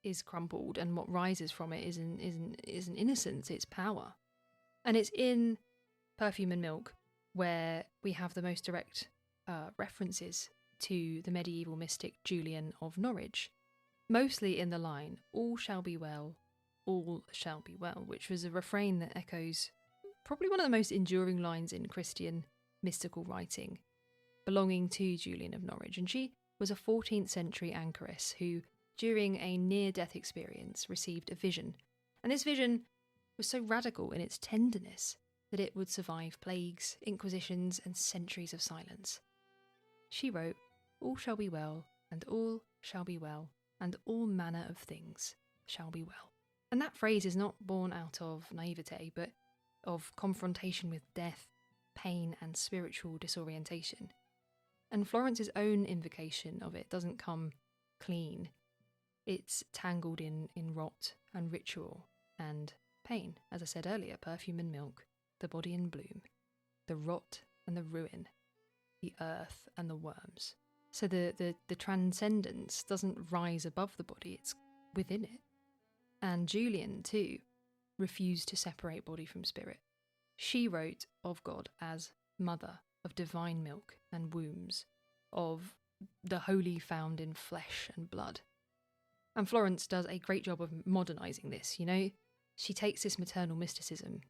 is crumpled, and what rises from it isn't innocence, it's power. And it's in Perfume and Milk where we have the most direct references to the medieval mystic Julian of Norwich, mostly in the line, all shall be well, which was a refrain that echoes probably one of the most enduring lines in Christian mystical writing, belonging to Julian of Norwich. And she was a 14th century anchoress who, during a near-death experience, received a vision. And this vision was so radical in its tenderness that it would survive plagues, inquisitions, and centuries of silence. She wrote, "All shall be well, and all shall be well, and all manner of things shall be well." And that phrase is not born out of naivete, but of confrontation with death, pain, and spiritual disorientation. And Florence's own invocation of it doesn't come clean. It's tangled in rot and ritual and pain. As I said earlier, perfume and milk, the body in bloom, the rot and the ruin, the earth and the worms. So the transcendence doesn't rise above the body, it's within it. And Julian, too, refused to separate body from spirit. She wrote of God as mother of divine milk and wombs, of the holy found in flesh and blood. And Florence does a great job of modernising this, She takes this maternal mysticism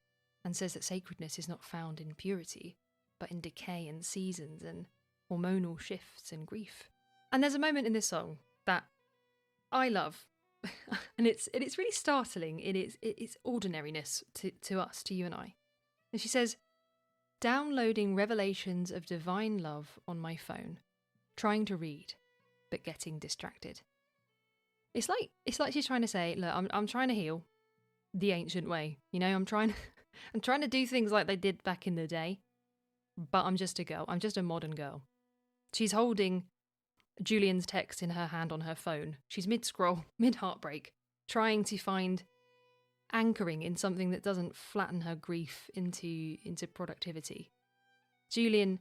and says that sacredness is not found in purity, but in decay and seasons and hormonal shifts and grief. And there's a moment in this song that I love, and it's really startling in its ordinariness to us, to you and I. And she says, "Downloading revelations of divine love on my phone, trying to read, but getting distracted." It's like she's trying to say, look, I'm trying to heal the ancient way. I'm trying to do things like they did back in the day, but I'm just a girl. I'm just a modern girl. She's holding Julian's text in her hand on her phone. She's mid-scroll, mid-heartbreak, trying to find anchoring in something that doesn't flatten her grief into productivity. Julian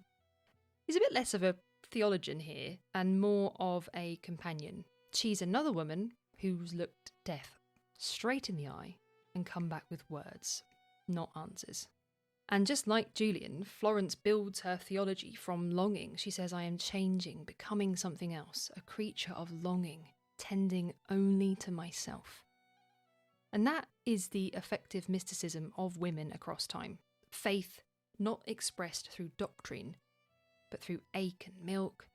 is a bit less of a theologian here and more of a companion. She's another woman who's looked death straight in the eye and come back with words, not answers. And just like Julian, Florence builds her theology from longing. She says, "I am changing, becoming something else, a creature of longing, tending only to myself." And that is the effective mysticism of women across time. Faith not expressed through doctrine, but through ache and milk,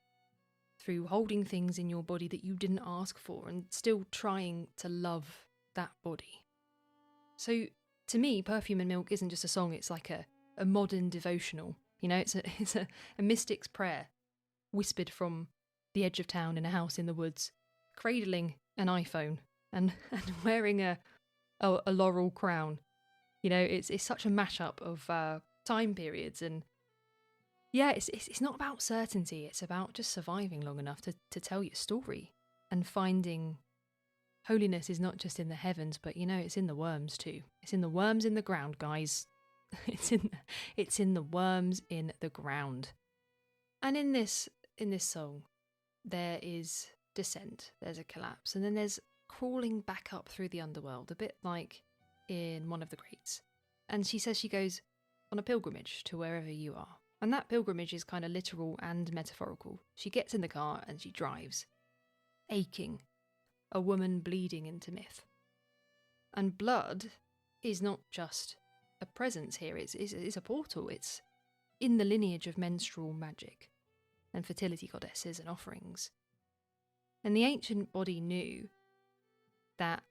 through holding things in your body that you didn't ask for and still trying to love that body. So to me, Perfume and Milk isn't just a song, it's like a modern devotional. It's a mystic's prayer, whispered from the edge of town in a house in the woods, cradling an iPhone and wearing a laurel crown. It's such a mashup of time periods, and yeah, it's not about certainty, it's about just surviving long enough to tell your story and finding holiness is not just in the heavens, but it's in the worms too. It's in the worms in the ground, guys. It's in the worms in the ground. And in this song, there is descent, there's a collapse, and then there's crawling back up through the underworld, a bit like in One of the Greats. And she says she goes on a pilgrimage to wherever you are. And that pilgrimage is kind of literal and metaphorical. She gets in the car and she drives, aching, a woman bleeding into myth. And blood is not just a presence here, it's a portal. It's in the lineage of menstrual magic and fertility goddesses and offerings. And the ancient body knew that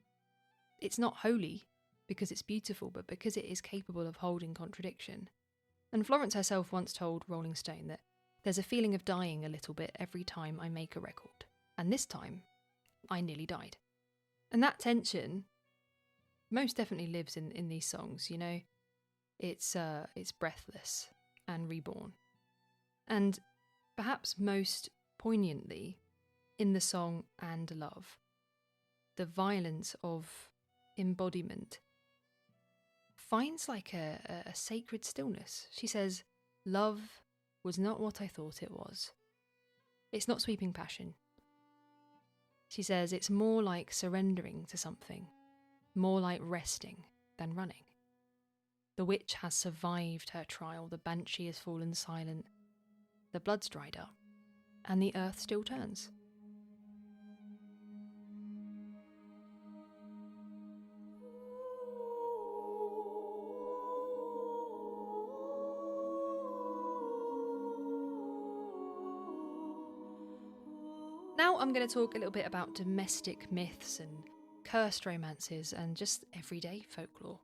it's not holy because it's beautiful, but because it is capable of holding contradiction. And Florence herself once told Rolling Stone that there's a feeling of dying a little bit every time I make a record. And this time, I nearly died. And that tension most definitely lives in these songs, It's breathless and reborn. And perhaps most poignantly, in the song And Love, the violence of embodiment finds like a sacred stillness. She says, "Love was not what I thought it was. It's not sweeping passion." She says it's more like surrendering to something, more like resting than running. The witch has survived her trial, the banshee has fallen silent, the blood's dried up, and the earth still turns. Now I'm going to talk a little bit about domestic myths and cursed romances and just everyday folklore.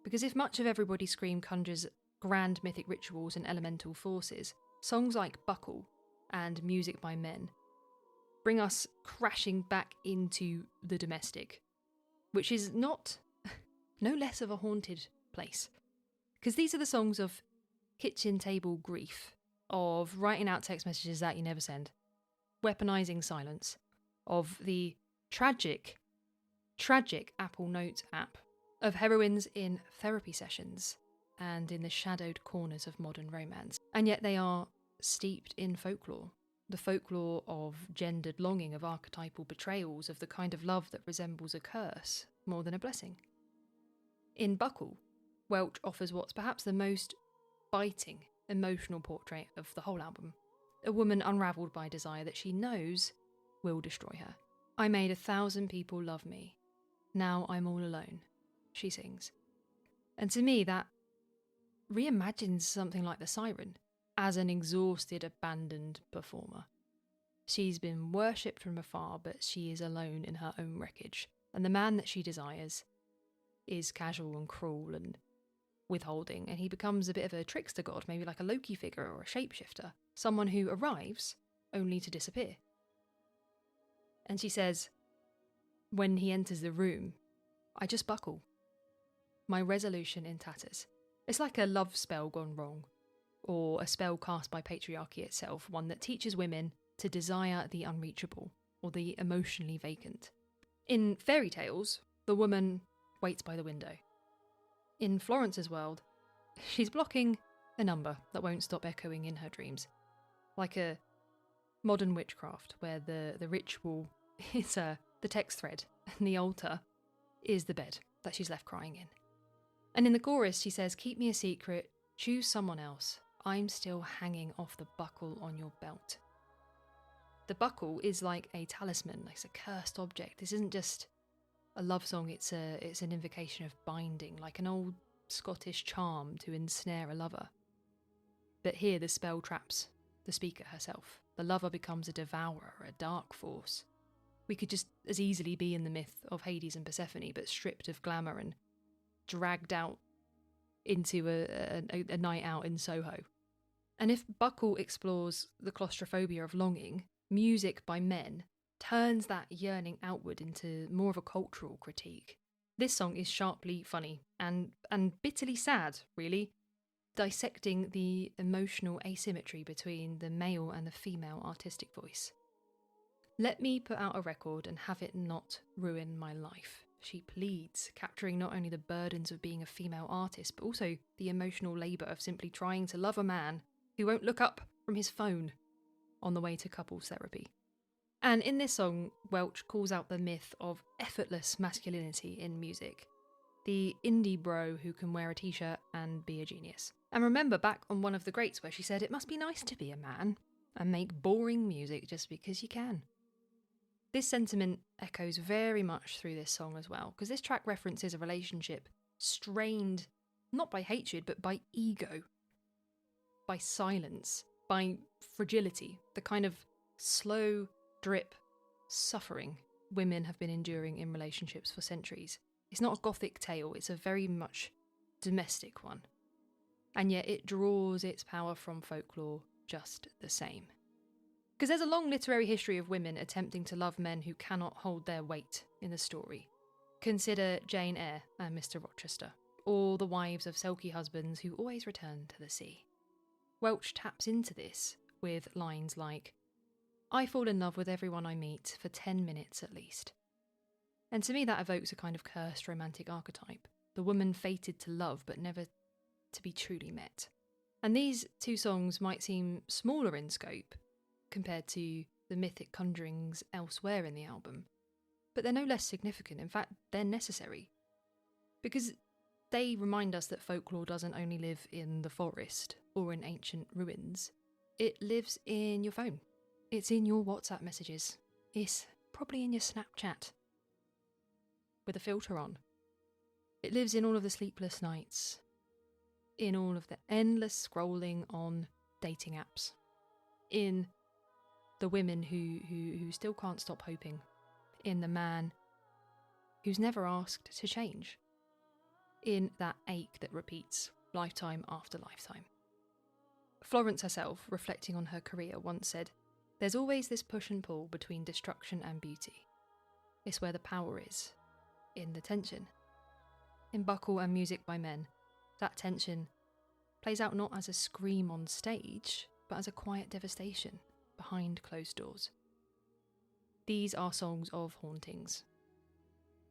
Because if much of Everybody Scream conjures grand mythic rituals and elemental forces, songs like Buckle and Music by Men bring us crashing back into the domestic, which is no less of a haunted place. Because these are the songs of kitchen table grief, of writing out text messages that you never send, weaponising silence, of the tragic Apple Notes app, of heroines in therapy sessions and in the shadowed corners of modern romance. And yet they are steeped in folklore. The folklore of gendered longing, of archetypal betrayals, of the kind of love that resembles a curse more than a blessing. In Buckle, Welch offers what's perhaps the most biting, emotional portrait of the whole album. A woman unravelled by desire that she knows will destroy her. I made 1,000 people love me. Now I'm all alone, she sings. And to me, that reimagines something like the siren as an exhausted, abandoned performer. She's been worshipped from afar, but she is alone in her own wreckage. And the man that she desires is casual and cruel and withholding, and he becomes a bit of a trickster god, maybe like a Loki figure or a shapeshifter, someone who arrives only to disappear. And she says, when he enters the room, I just buckle. My resolution in tatters. It's like a love spell gone wrong, or a spell cast by patriarchy itself, one that teaches women to desire the unreachable, or the emotionally vacant. In fairy tales, the woman waits by the window. In Florence's world, she's blocking a number that won't stop echoing in her dreams. Like a modern witchcraft, where the ritual is the text thread, and the altar is the bed that she's left crying in. And in the chorus, she says, keep me a secret, choose someone else. I'm still hanging off the buckle on your belt. The buckle is like a talisman, like a cursed object. This isn't just a love song, it's an invocation of binding, like an old Scottish charm to ensnare a lover. But here the spell traps the speaker herself. The lover becomes a devourer, a dark force. We could just as easily be in the myth of Hades and Persephone, but stripped of glamour and dragged out into a night out in Soho. And if Buckle explores the claustrophobia of longing, Music by Men turns that yearning outward into more of a cultural critique. This song is sharply funny and bitterly sad, really, dissecting the emotional asymmetry between the male and the female artistic voice. Let me put out a record and have it not ruin my life, she pleads, capturing not only the burdens of being a female artist, but also the emotional labour of simply trying to love a man who won't look up from his phone on the way to couples therapy. And in this song, Welch calls out the myth of effortless masculinity in music. The indie bro who can wear a t-shirt and be a genius. And remember back on one of the greats where she said it must be nice to be a man and make boring music just because you can. This sentiment echoes very much through this song as well, because this track references a relationship strained not by hatred but by ego, by silence, by fragility, the kind of slow drip suffering women have been enduring in relationships for centuries. It's not a gothic tale, it's a very much domestic one. And yet it draws its power from folklore just the same. Because there's a long literary history of women attempting to love men who cannot hold their weight in the story. Consider Jane Eyre and Mr. Rochester, or the wives of sulky husbands who always return to the sea. Welch taps into this with lines like, I fall in love with everyone I meet for 10 minutes at least. And to me that evokes a kind of cursed romantic archetype, the woman fated to love but never to be truly met. And these two songs might seem smaller in scope compared to the mythic conjurings elsewhere in the album, but they're no less significant. In fact, they're necessary, because they remind us that folklore doesn't only live in the forest or in ancient ruins. It lives in your phone. It's in your WhatsApp messages. It's probably in your Snapchat with a filter on. It lives in all of the sleepless nights, in all of the endless scrolling on dating apps, in the women who still can't stop hoping in the man who's never asked to change, in that ache that repeats lifetime after lifetime. Florence herself, reflecting on her career, once said, "There's always this push and pull between destruction and beauty. It's where the power is, in the tension." In Buckle and Music by Men, that tension plays out not as a scream on stage, but as a quiet devastation behind closed doors. These are songs of hauntings,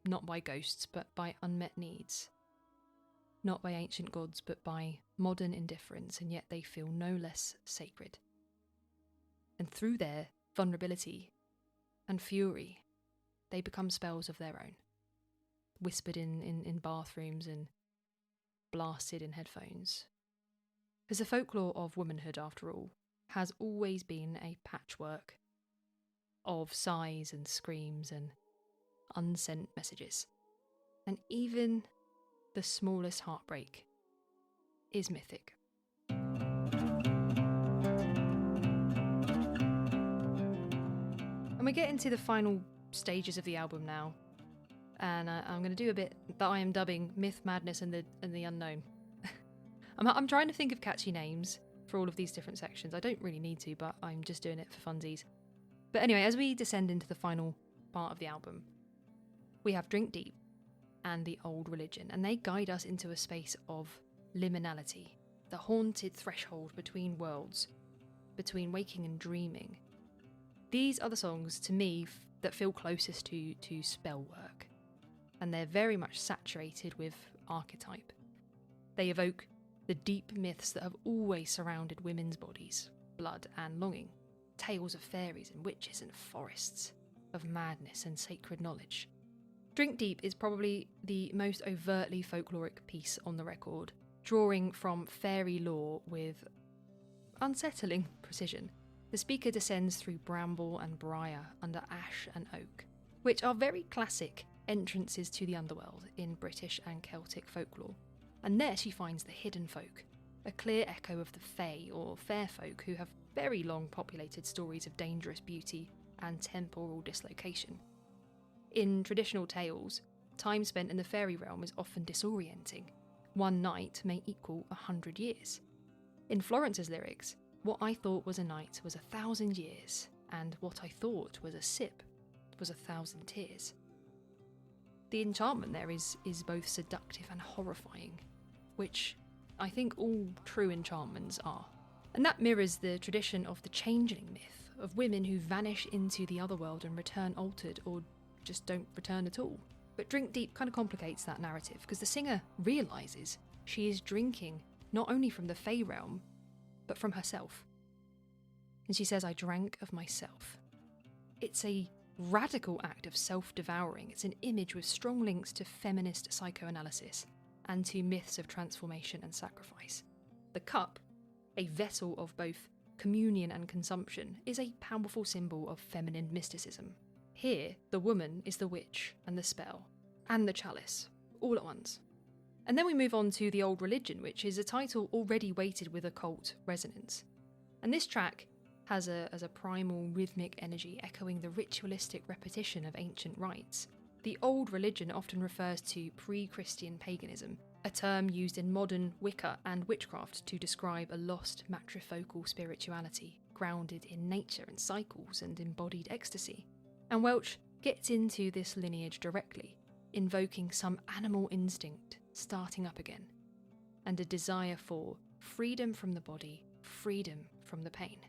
not by ghosts, but by unmet needs. Not by ancient gods, but by modern indifference, and yet they feel no less sacred. And through their vulnerability and fury, they become spells of their own, whispered in bathrooms and blasted in headphones. Because the folklore of womanhood, after all, has always been a patchwork of sighs and screams and unsent messages. And even the smallest heartbreak is mythic. And we get into the final stages of the album now, and I'm going to do a bit that I am dubbing Myth, Madness and the Unknown. I'm trying to think of catchy names for all of these different sections. I don't really need to, but I'm just doing it for funsies. But anyway, as we descend into the final part of the album, we have Drink Deep and The Old Religion, and they guide us into a space of liminality, the haunted threshold between worlds, between waking and dreaming. These are the songs, to me, that feel closest to spell work, and they're very much saturated with archetype. They evoke the deep myths that have always surrounded women's bodies, blood and longing, tales of fairies and witches and forests, of madness and sacred knowledge. Drink Deep is probably the most overtly folkloric piece on the record, drawing from fairy lore with unsettling precision. The speaker descends through bramble and briar under ash and oak, which are very classic entrances to the underworld in British and Celtic folklore. And there she finds the hidden folk, a clear echo of the fae or fair folk who have very long populated stories of dangerous beauty and temporal dislocation. In traditional tales, time spent in the fairy realm is often disorienting. One night may equal 100 years. In Florence's lyrics, what I thought was a night was 1,000 years, and what I thought was a sip was 1,000 tears. The enchantment there is both seductive and horrifying, which I think all true enchantments are. And that mirrors the tradition of the changeling myth, of women who vanish into the otherworld and return altered or just don't return at all. But Drink Deep kind of complicates that narrative, because the singer realises she is drinking not only from the Fae realm, but from herself. And she says, "I drank of myself." It's a radical act of self-devouring. It's an image with strong links to feminist psychoanalysis and to myths of transformation and sacrifice. The cup, a vessel of both communion and consumption, is a powerful symbol of feminine mysticism. Here, the woman is the witch and the spell, and the chalice, all at once. And then we move on to The Old Religion, which is a title already weighted with occult resonance. And this track has a primal rhythmic energy echoing the ritualistic repetition of ancient rites. The Old Religion often refers to pre-Christian paganism, a term used in modern Wicca and witchcraft to describe a lost matrifocal spirituality grounded in nature and cycles and embodied ecstasy. And Welch gets into this lineage directly, invoking some animal instinct starting up again, and a desire for freedom from the body, freedom from the pain.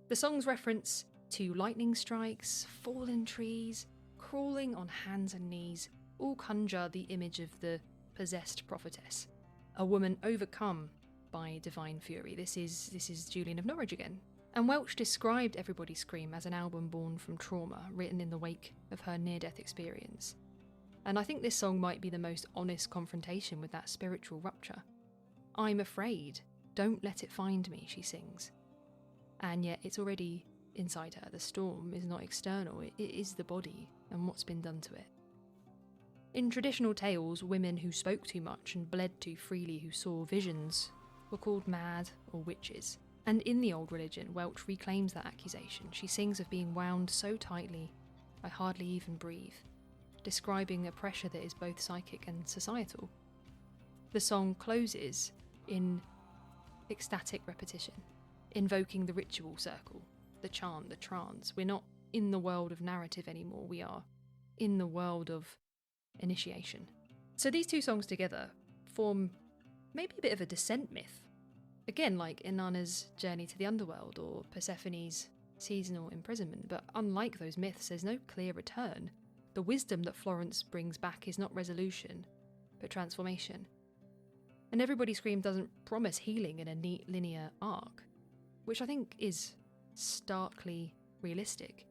The song's reference to lightning strikes, fallen trees, crawling on hands and knees, all conjure the image of the possessed prophetess, a woman overcome by divine fury. This is Julian of Norwich again. And Welch described Everybody Scream as an album born from trauma, written in the wake of her near-death experience. And I think this song might be the most honest confrontation with that spiritual rupture. "I'm afraid, don't let it find me," she sings. And yet it's already inside her. The storm is not external, it is the body and what's been done to it. In traditional tales, women who spoke too much and bled too freely, who saw visions, were called mad or witches. And in the old religion, Welch reclaims that accusation. She sings of being wound so tightly, I hardly even breathe, describing a pressure that is both psychic and societal. The song closes in ecstatic repetition, invoking the ritual circle, the chant, the trance. We're not in the world of narrative anymore, we are in the world of initiation. So these two songs together form maybe a bit of a descent myth. Again, like Inanna's journey to the underworld or Persephone's seasonal imprisonment, but unlike those myths, there's no clear return. The wisdom that Florence brings back is not resolution, but transformation. And Everybody Scream doesn't promise healing in a neat linear arc, which I think is starkly realistic.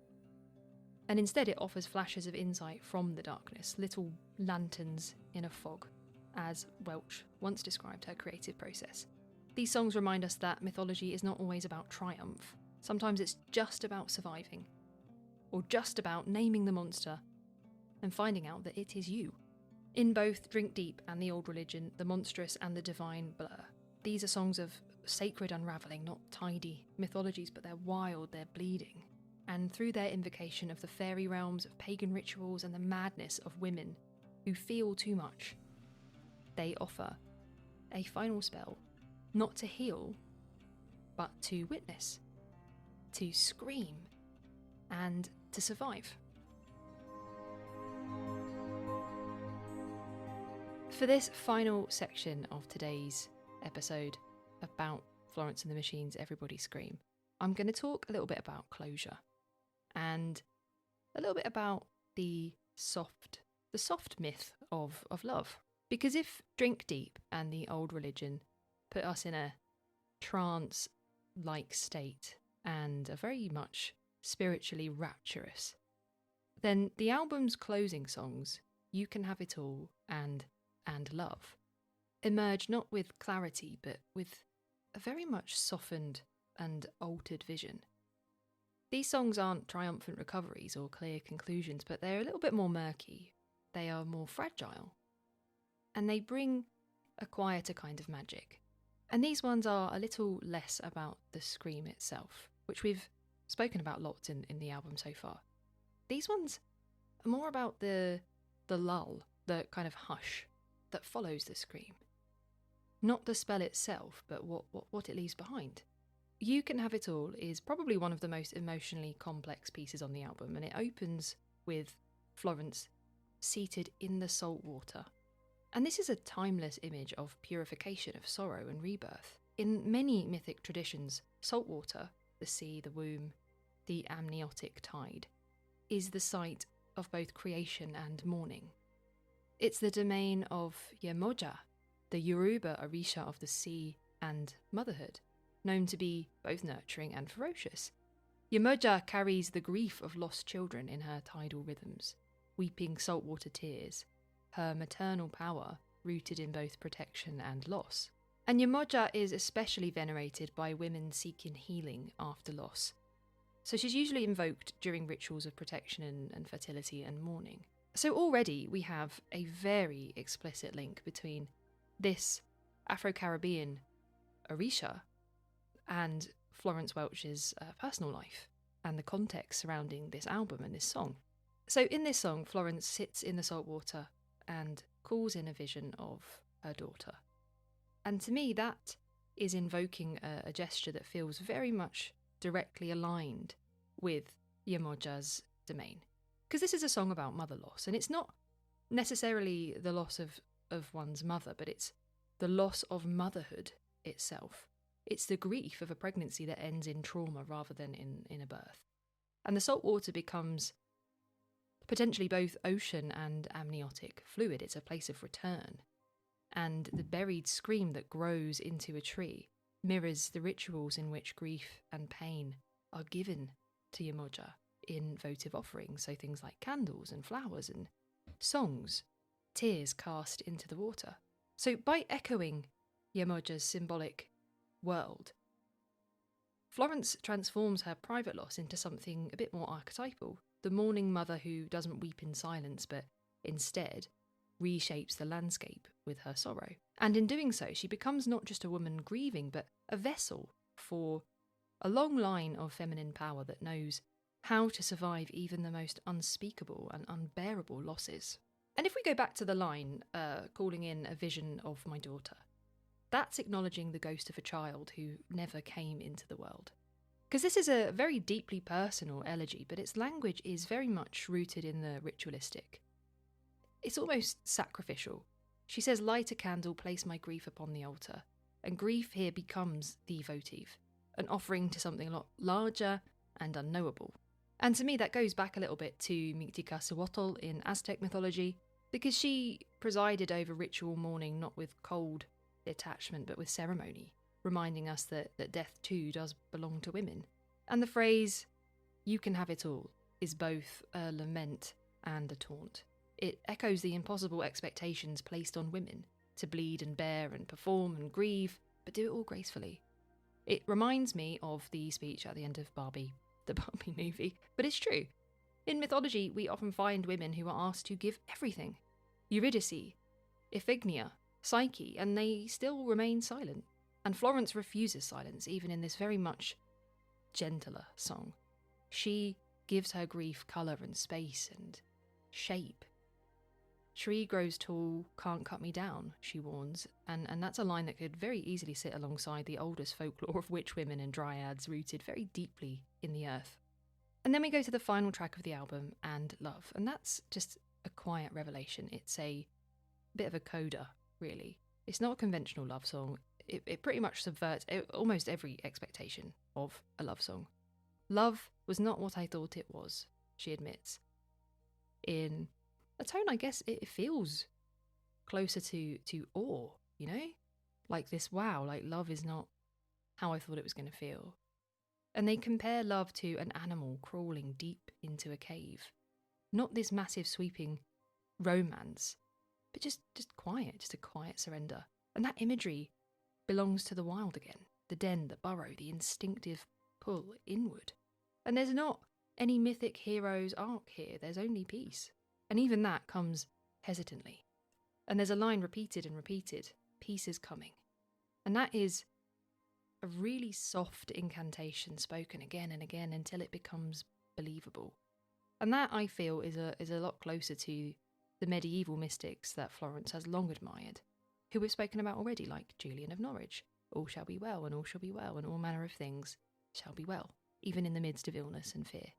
And instead it offers flashes of insight from the darkness, little lanterns in a fog, as Welch once described her creative process. These songs remind us that mythology is not always about triumph. Sometimes it's just about surviving, or just about naming the monster and finding out that it is you. In both Drink Deep and The Old Religion, the monstrous and the divine blur. These are songs of sacred unravelling, not tidy mythologies, but they're wild, they're bleeding. And through their invocation of the fairy realms, of pagan rituals, and the madness of women who feel too much, they offer a final spell, not to heal, but to witness, to scream, and to survive. For this final section of today's episode about Florence and the Machine's Everybody Scream, I'm going to talk a little bit about closure and a little bit about the soft myth of love. Because if Drink Deep and The Old Religion put us in a trance-like state and are very much spiritually rapturous, then the album's closing songs, You Can Have It All and Love, emerge not with clarity but with a very much softened and altered vision. These songs aren't triumphant recoveries or clear conclusions, but they're a little bit more murky. They are more fragile, and they bring a quieter kind of magic. And these ones are a little less about the scream itself, which we've spoken about lots in the album so far. These ones are more about the lull, the kind of hush that follows the scream. Not the spell itself, but what it leaves behind. You Can Have It All is probably one of the most emotionally complex pieces on the album, and it opens with Florence seated in the salt water. And this is a timeless image of purification, of sorrow and rebirth. In many mythic traditions, salt water, the sea, the womb, the amniotic tide, is the site of both creation and mourning. It's the domain of Yemoja, the Yoruba Orisha of the sea and motherhood, known to be both nurturing and ferocious. Yemoja carries the grief of lost children in her tidal rhythms, weeping saltwater tears, her maternal power rooted in both protection and loss. And Yemoja is especially venerated by women seeking healing after loss. So she's usually invoked during rituals of protection and fertility and mourning. So already we have a very explicit link between this Afro-Caribbean Orisha and Florence Welch's personal life and the context surrounding this album and this song. So in this song, Florence sits in the salt water and calls in a vision of her daughter. And to me, that is invoking a gesture that feels very much directly aligned with Yemoja's domain. Because this is a song about mother loss, and it's not necessarily the loss of one's mother, but it's the loss of motherhood itself. It's the grief of a pregnancy that ends in trauma rather than in a birth. And the salt water becomes potentially both ocean and amniotic fluid. It's a place of return. And the buried scream that grows into a tree mirrors the rituals in which grief and pain are given to Yemoja in votive offerings, so things like candles and flowers and songs, tears cast into the water. So by echoing Yemoja's symbolic world, Florence transforms her private loss into something a bit more archetypal, the mourning mother who doesn't weep in silence but instead reshapes the landscape with her sorrow. And in doing so, she becomes not just a woman grieving, but a vessel for a long line of feminine power that knows how to survive even the most unspeakable and unbearable losses. And if we go back to the line, calling in a vision of my daughter, that's acknowledging the ghost of a child who never came into the world. Because this is a very deeply personal elegy, but its language is very much rooted in the ritualistic. It's almost sacrificial. She says, light a candle, place my grief upon the altar. And grief here becomes the votive, an offering to something a lot larger and unknowable. And to me, that goes back a little bit to Mictlantecuhtli in Aztec mythology, because she presided over ritual mourning not with cold detachment, but with ceremony, reminding us that death too does belong to women. And the phrase, you can have it all, is both a lament and a taunt. It echoes the impossible expectations placed on women to bleed and bear and perform and grieve, but do it all gracefully. It reminds me of the speech at the end of Barbie, the Barbie movie, but it's true. In mythology, we often find women who are asked to give everything. Eurydice, Iphigenia, Psyche, and they still remain silent. And Florence refuses silence, even in this very much gentler song. She gives her grief colour and space and shape. Tree grows tall, can't cut me down, she warns, and that's a line that could very easily sit alongside the oldest folklore of witch women and dryads rooted very deeply in the earth. And then we go to the final track of the album, And Love, and that's just a quiet revelation. It's a bit of a coda, really. It's not a conventional love song. It pretty much subverts almost every expectation of a love song. Love was not what I thought it was, she admits. In a tone, I guess, it feels closer to awe, you know? Like this, wow, like love is not how I thought it was going to feel. And they compare love to an animal crawling deep into a cave. Not this massive sweeping romance, but just quiet, just a quiet surrender. And that imagery belongs to the wild again, the den, the burrow, the instinctive pull inward. And there's not any mythic hero's arc here, there's only peace. And even that comes hesitantly. And there's a line repeated and repeated, peace is coming. And that is a really soft incantation spoken again and again until it becomes believable. And that, I feel, is a lot closer to the medieval mystics that Florence has long admired, who we've spoken about already, like Julian of Norwich. All shall be well, and all shall be well, and all manner of things shall be well, even in the midst of illness and fear.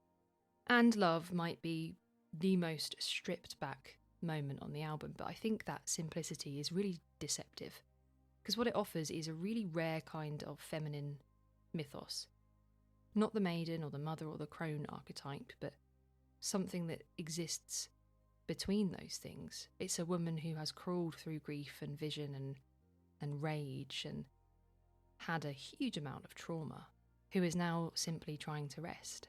And Love might be the most stripped back moment on the album, but I think that simplicity is really deceptive, because what it offers is a really rare kind of feminine mythos. Not the maiden or the mother or the crone archetype, but something that exists between those things. It's a woman who has crawled through grief and vision and rage and had a huge amount of trauma, who is now simply trying to rest.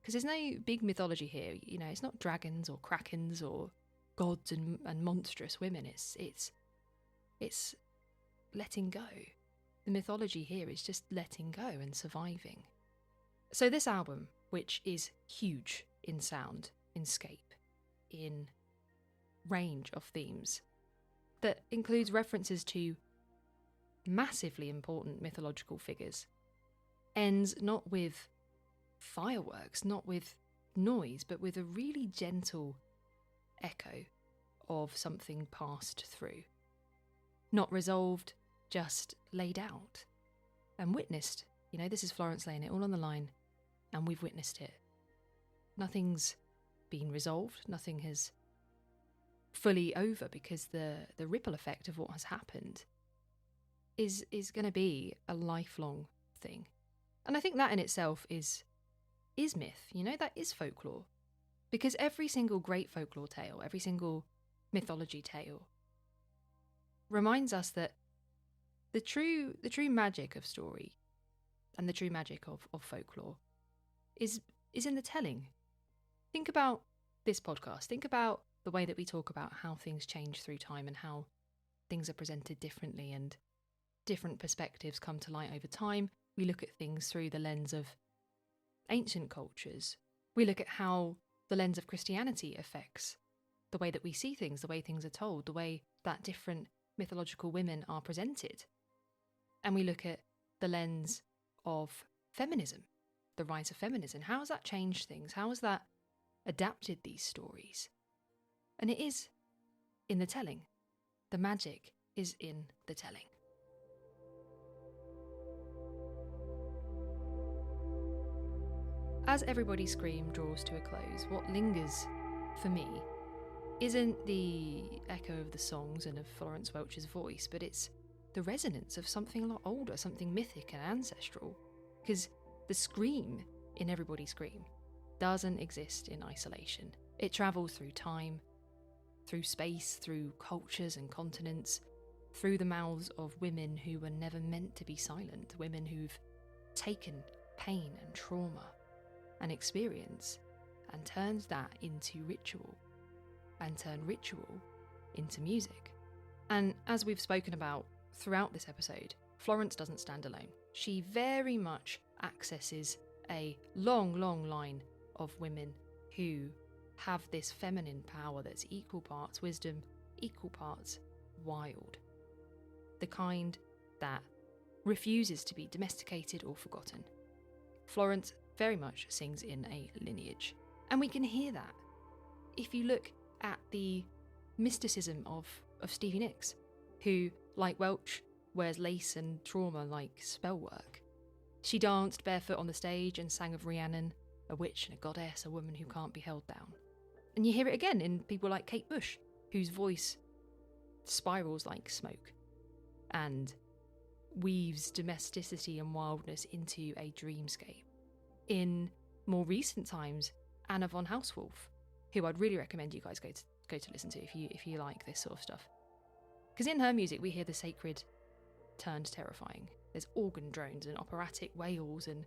Because there's no big mythology here, you know, it's not dragons or krakens or gods and monstrous women, it's letting go. The mythology here is just letting go and surviving. So this album, which is huge in sound, in scape, in range of themes, that includes references to massively important mythological figures, ends not with fireworks, not with noise, but with a really gentle echo of something passed through. Not resolved, just laid out and witnessed. You know, this is Florence laying it all on the line, and we've witnessed it. Nothing's been resolved, nothing has fully over, because the ripple effect of what has happened is going to be a lifelong thing. And I think that in itself is myth, you know, that is folklore. Because every single great folklore tale, every single mythology tale reminds us that the true magic of story and the true magic of folklore is in the telling. Think about this podcast. Think about the way that we talk about how things change through time and how things are presented differently and different perspectives come to light over time. We look at things through the lens of ancient cultures. We look at how the lens of Christianity affects the way that we see things, the way things are told, the way that different mythological women are presented. And we look at the lens of feminism, the rise of feminism. How has that changed things? How has that adapted these stories? And it is in the telling. The magic is in the telling. As Everybody Scream draws to a close, what lingers for me isn't the echo of the songs and of Florence Welch's voice, but it's the resonance of something a lot older, something mythic and ancestral. Because the scream in Everybody Scream doesn't exist in isolation. It travels through time, through space, through cultures and continents, through the mouths of women who were never meant to be silent, women who've taken pain and trauma and experience and turned that into ritual, and turned ritual into music. And as we've spoken about throughout this episode, Florence doesn't stand alone. She very much accesses a long, long line of women who have this feminine power that's equal parts wisdom, equal parts wild. The kind that refuses to be domesticated or forgotten. Florence very much sings in a lineage. And we can hear that if you look at the mysticism of Stevie Nicks, who, like Welch, wears lace and trauma like spellwork. She danced barefoot on the stage and sang of Rhiannon, a witch and a goddess, a woman who can't be held down. And you hear it again in people like Kate Bush, whose voice spirals like smoke and weaves domesticity and wildness into a dreamscape. In more recent times, Anna von Hauswolf, who I'd really recommend you guys go to listen to if you like this sort of stuff. Because in her music we hear the sacred turned terrifying. There's organ drones and operatic wails and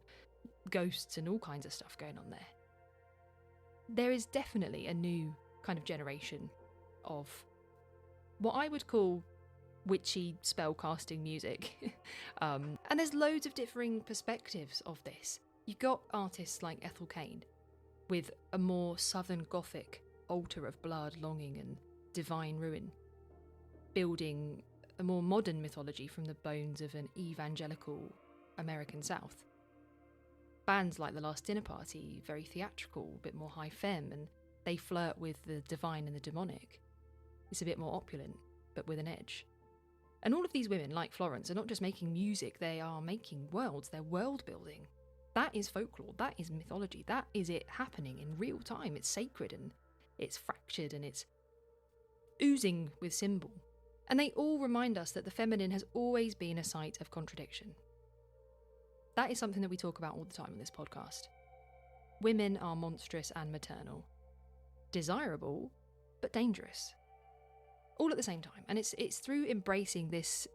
ghosts and all kinds of stuff going on there. There is definitely a new kind of generation of what I would call witchy spell-casting music. And there's loads of differing perspectives of this. You've got artists like Ethel Cain, with a more southern Gothic altar of blood, longing and divine ruin, building a more modern mythology from the bones of an evangelical American South. Bands like The Last Dinner Party, very theatrical, a bit more high femme, and they flirt with the divine and the demonic. It's a bit more opulent, but with an edge. And all of these women, like Florence, are not just making music, they are making worlds, they're world building. That is folklore, that is mythology, that is it happening in real time. It's sacred and it's fractured and it's oozing with symbol. And they all remind us that the feminine has always been a site of contradiction. That is something that we talk about all the time on this podcast. Women are monstrous and maternal. Desirable, but dangerous. All at the same time. And it's through embracing this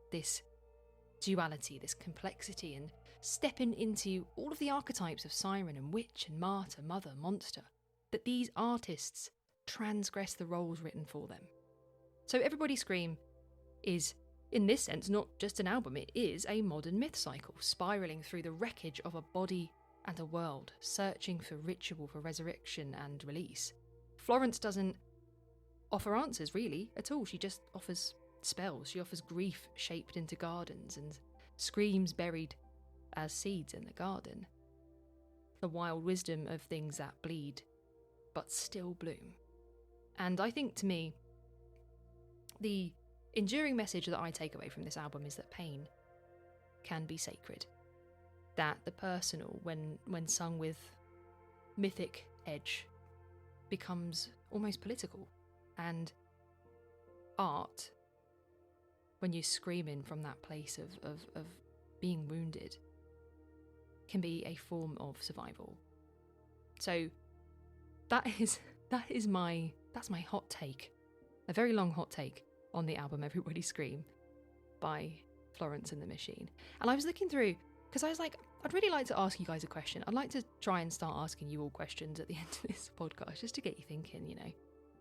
duality, this complexity, and stepping into all of the archetypes of siren and witch and martyr, mother, monster, that these artists transgress the roles written for them. So Everybody Scream is, in this sense, not just an album, it is a modern myth cycle, spiralling through the wreckage of a body and a world, searching for ritual, for resurrection and release. Florence doesn't offer answers, really, at all. She just offers spells. She offers grief shaped into gardens and screams buried as seeds in the garden. The wild wisdom of things that bleed, but still bloom. And I think, to me, the enduring message that I take away from this album is that pain can be sacred. That the personal, when sung with mythic edge, becomes almost political. And art, when you're screaming from that place of being wounded, can be a form of survival. So that's my hot take. A very long hot take on the album Everybody Scream by Florence and the Machine. And I was looking through, because I was like, I'd really like to ask you guys a question. I'd like to try and start asking you all questions at the end of this podcast, just to get you thinking, you know.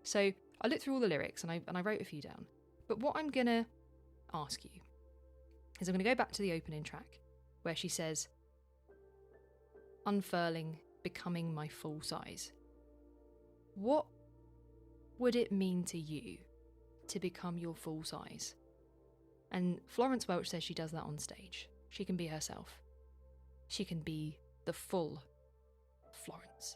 So I looked through all the lyrics and I wrote a few down. But what I'm going to ask you is I'm going to go back to the opening track where she says, unfurling, becoming my full size. What would it mean to you to become your full size? And Florence Welch says she does that on stage. She can be herself. she can be the full Florence.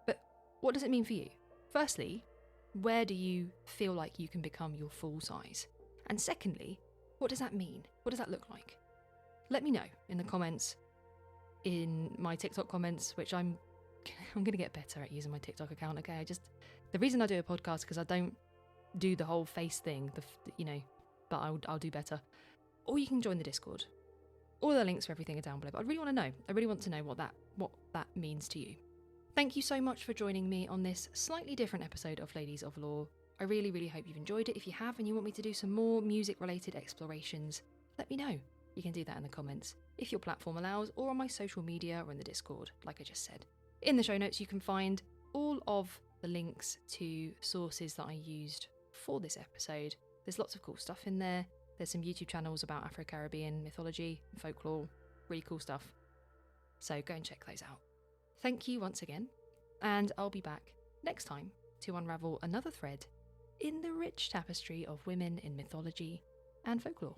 But what does it mean for you? Firstly, where do you feel like you can become your full size? And secondly, what does that mean? What does that look like? Let me know in the comments, in my TikTok comments, which I'm going to get better at using my TikTok account, okay? The reason I do a podcast because I don't do the whole face thing, but I'll do better. Or you can join the Discord. All the links for everything are down below, but I really want to know. I really want to know what that means to you. Thank you so much for joining me on this slightly different episode of Ladies of Lore. I really, really hope you've enjoyed it. If you have and you want me to do some more music-related explorations, let me know. You can do that in the comments, if your platform allows, or on my social media or in the Discord, like I just said. In the show notes, you can find all of the links to sources that I used for this episode. There's lots of cool stuff in there. There's some YouTube channels about Afro-Caribbean mythology and folklore. Really cool stuff. So go and check those out. Thank you once again, and I'll be back next time to unravel another thread in the rich tapestry of women in mythology and folklore.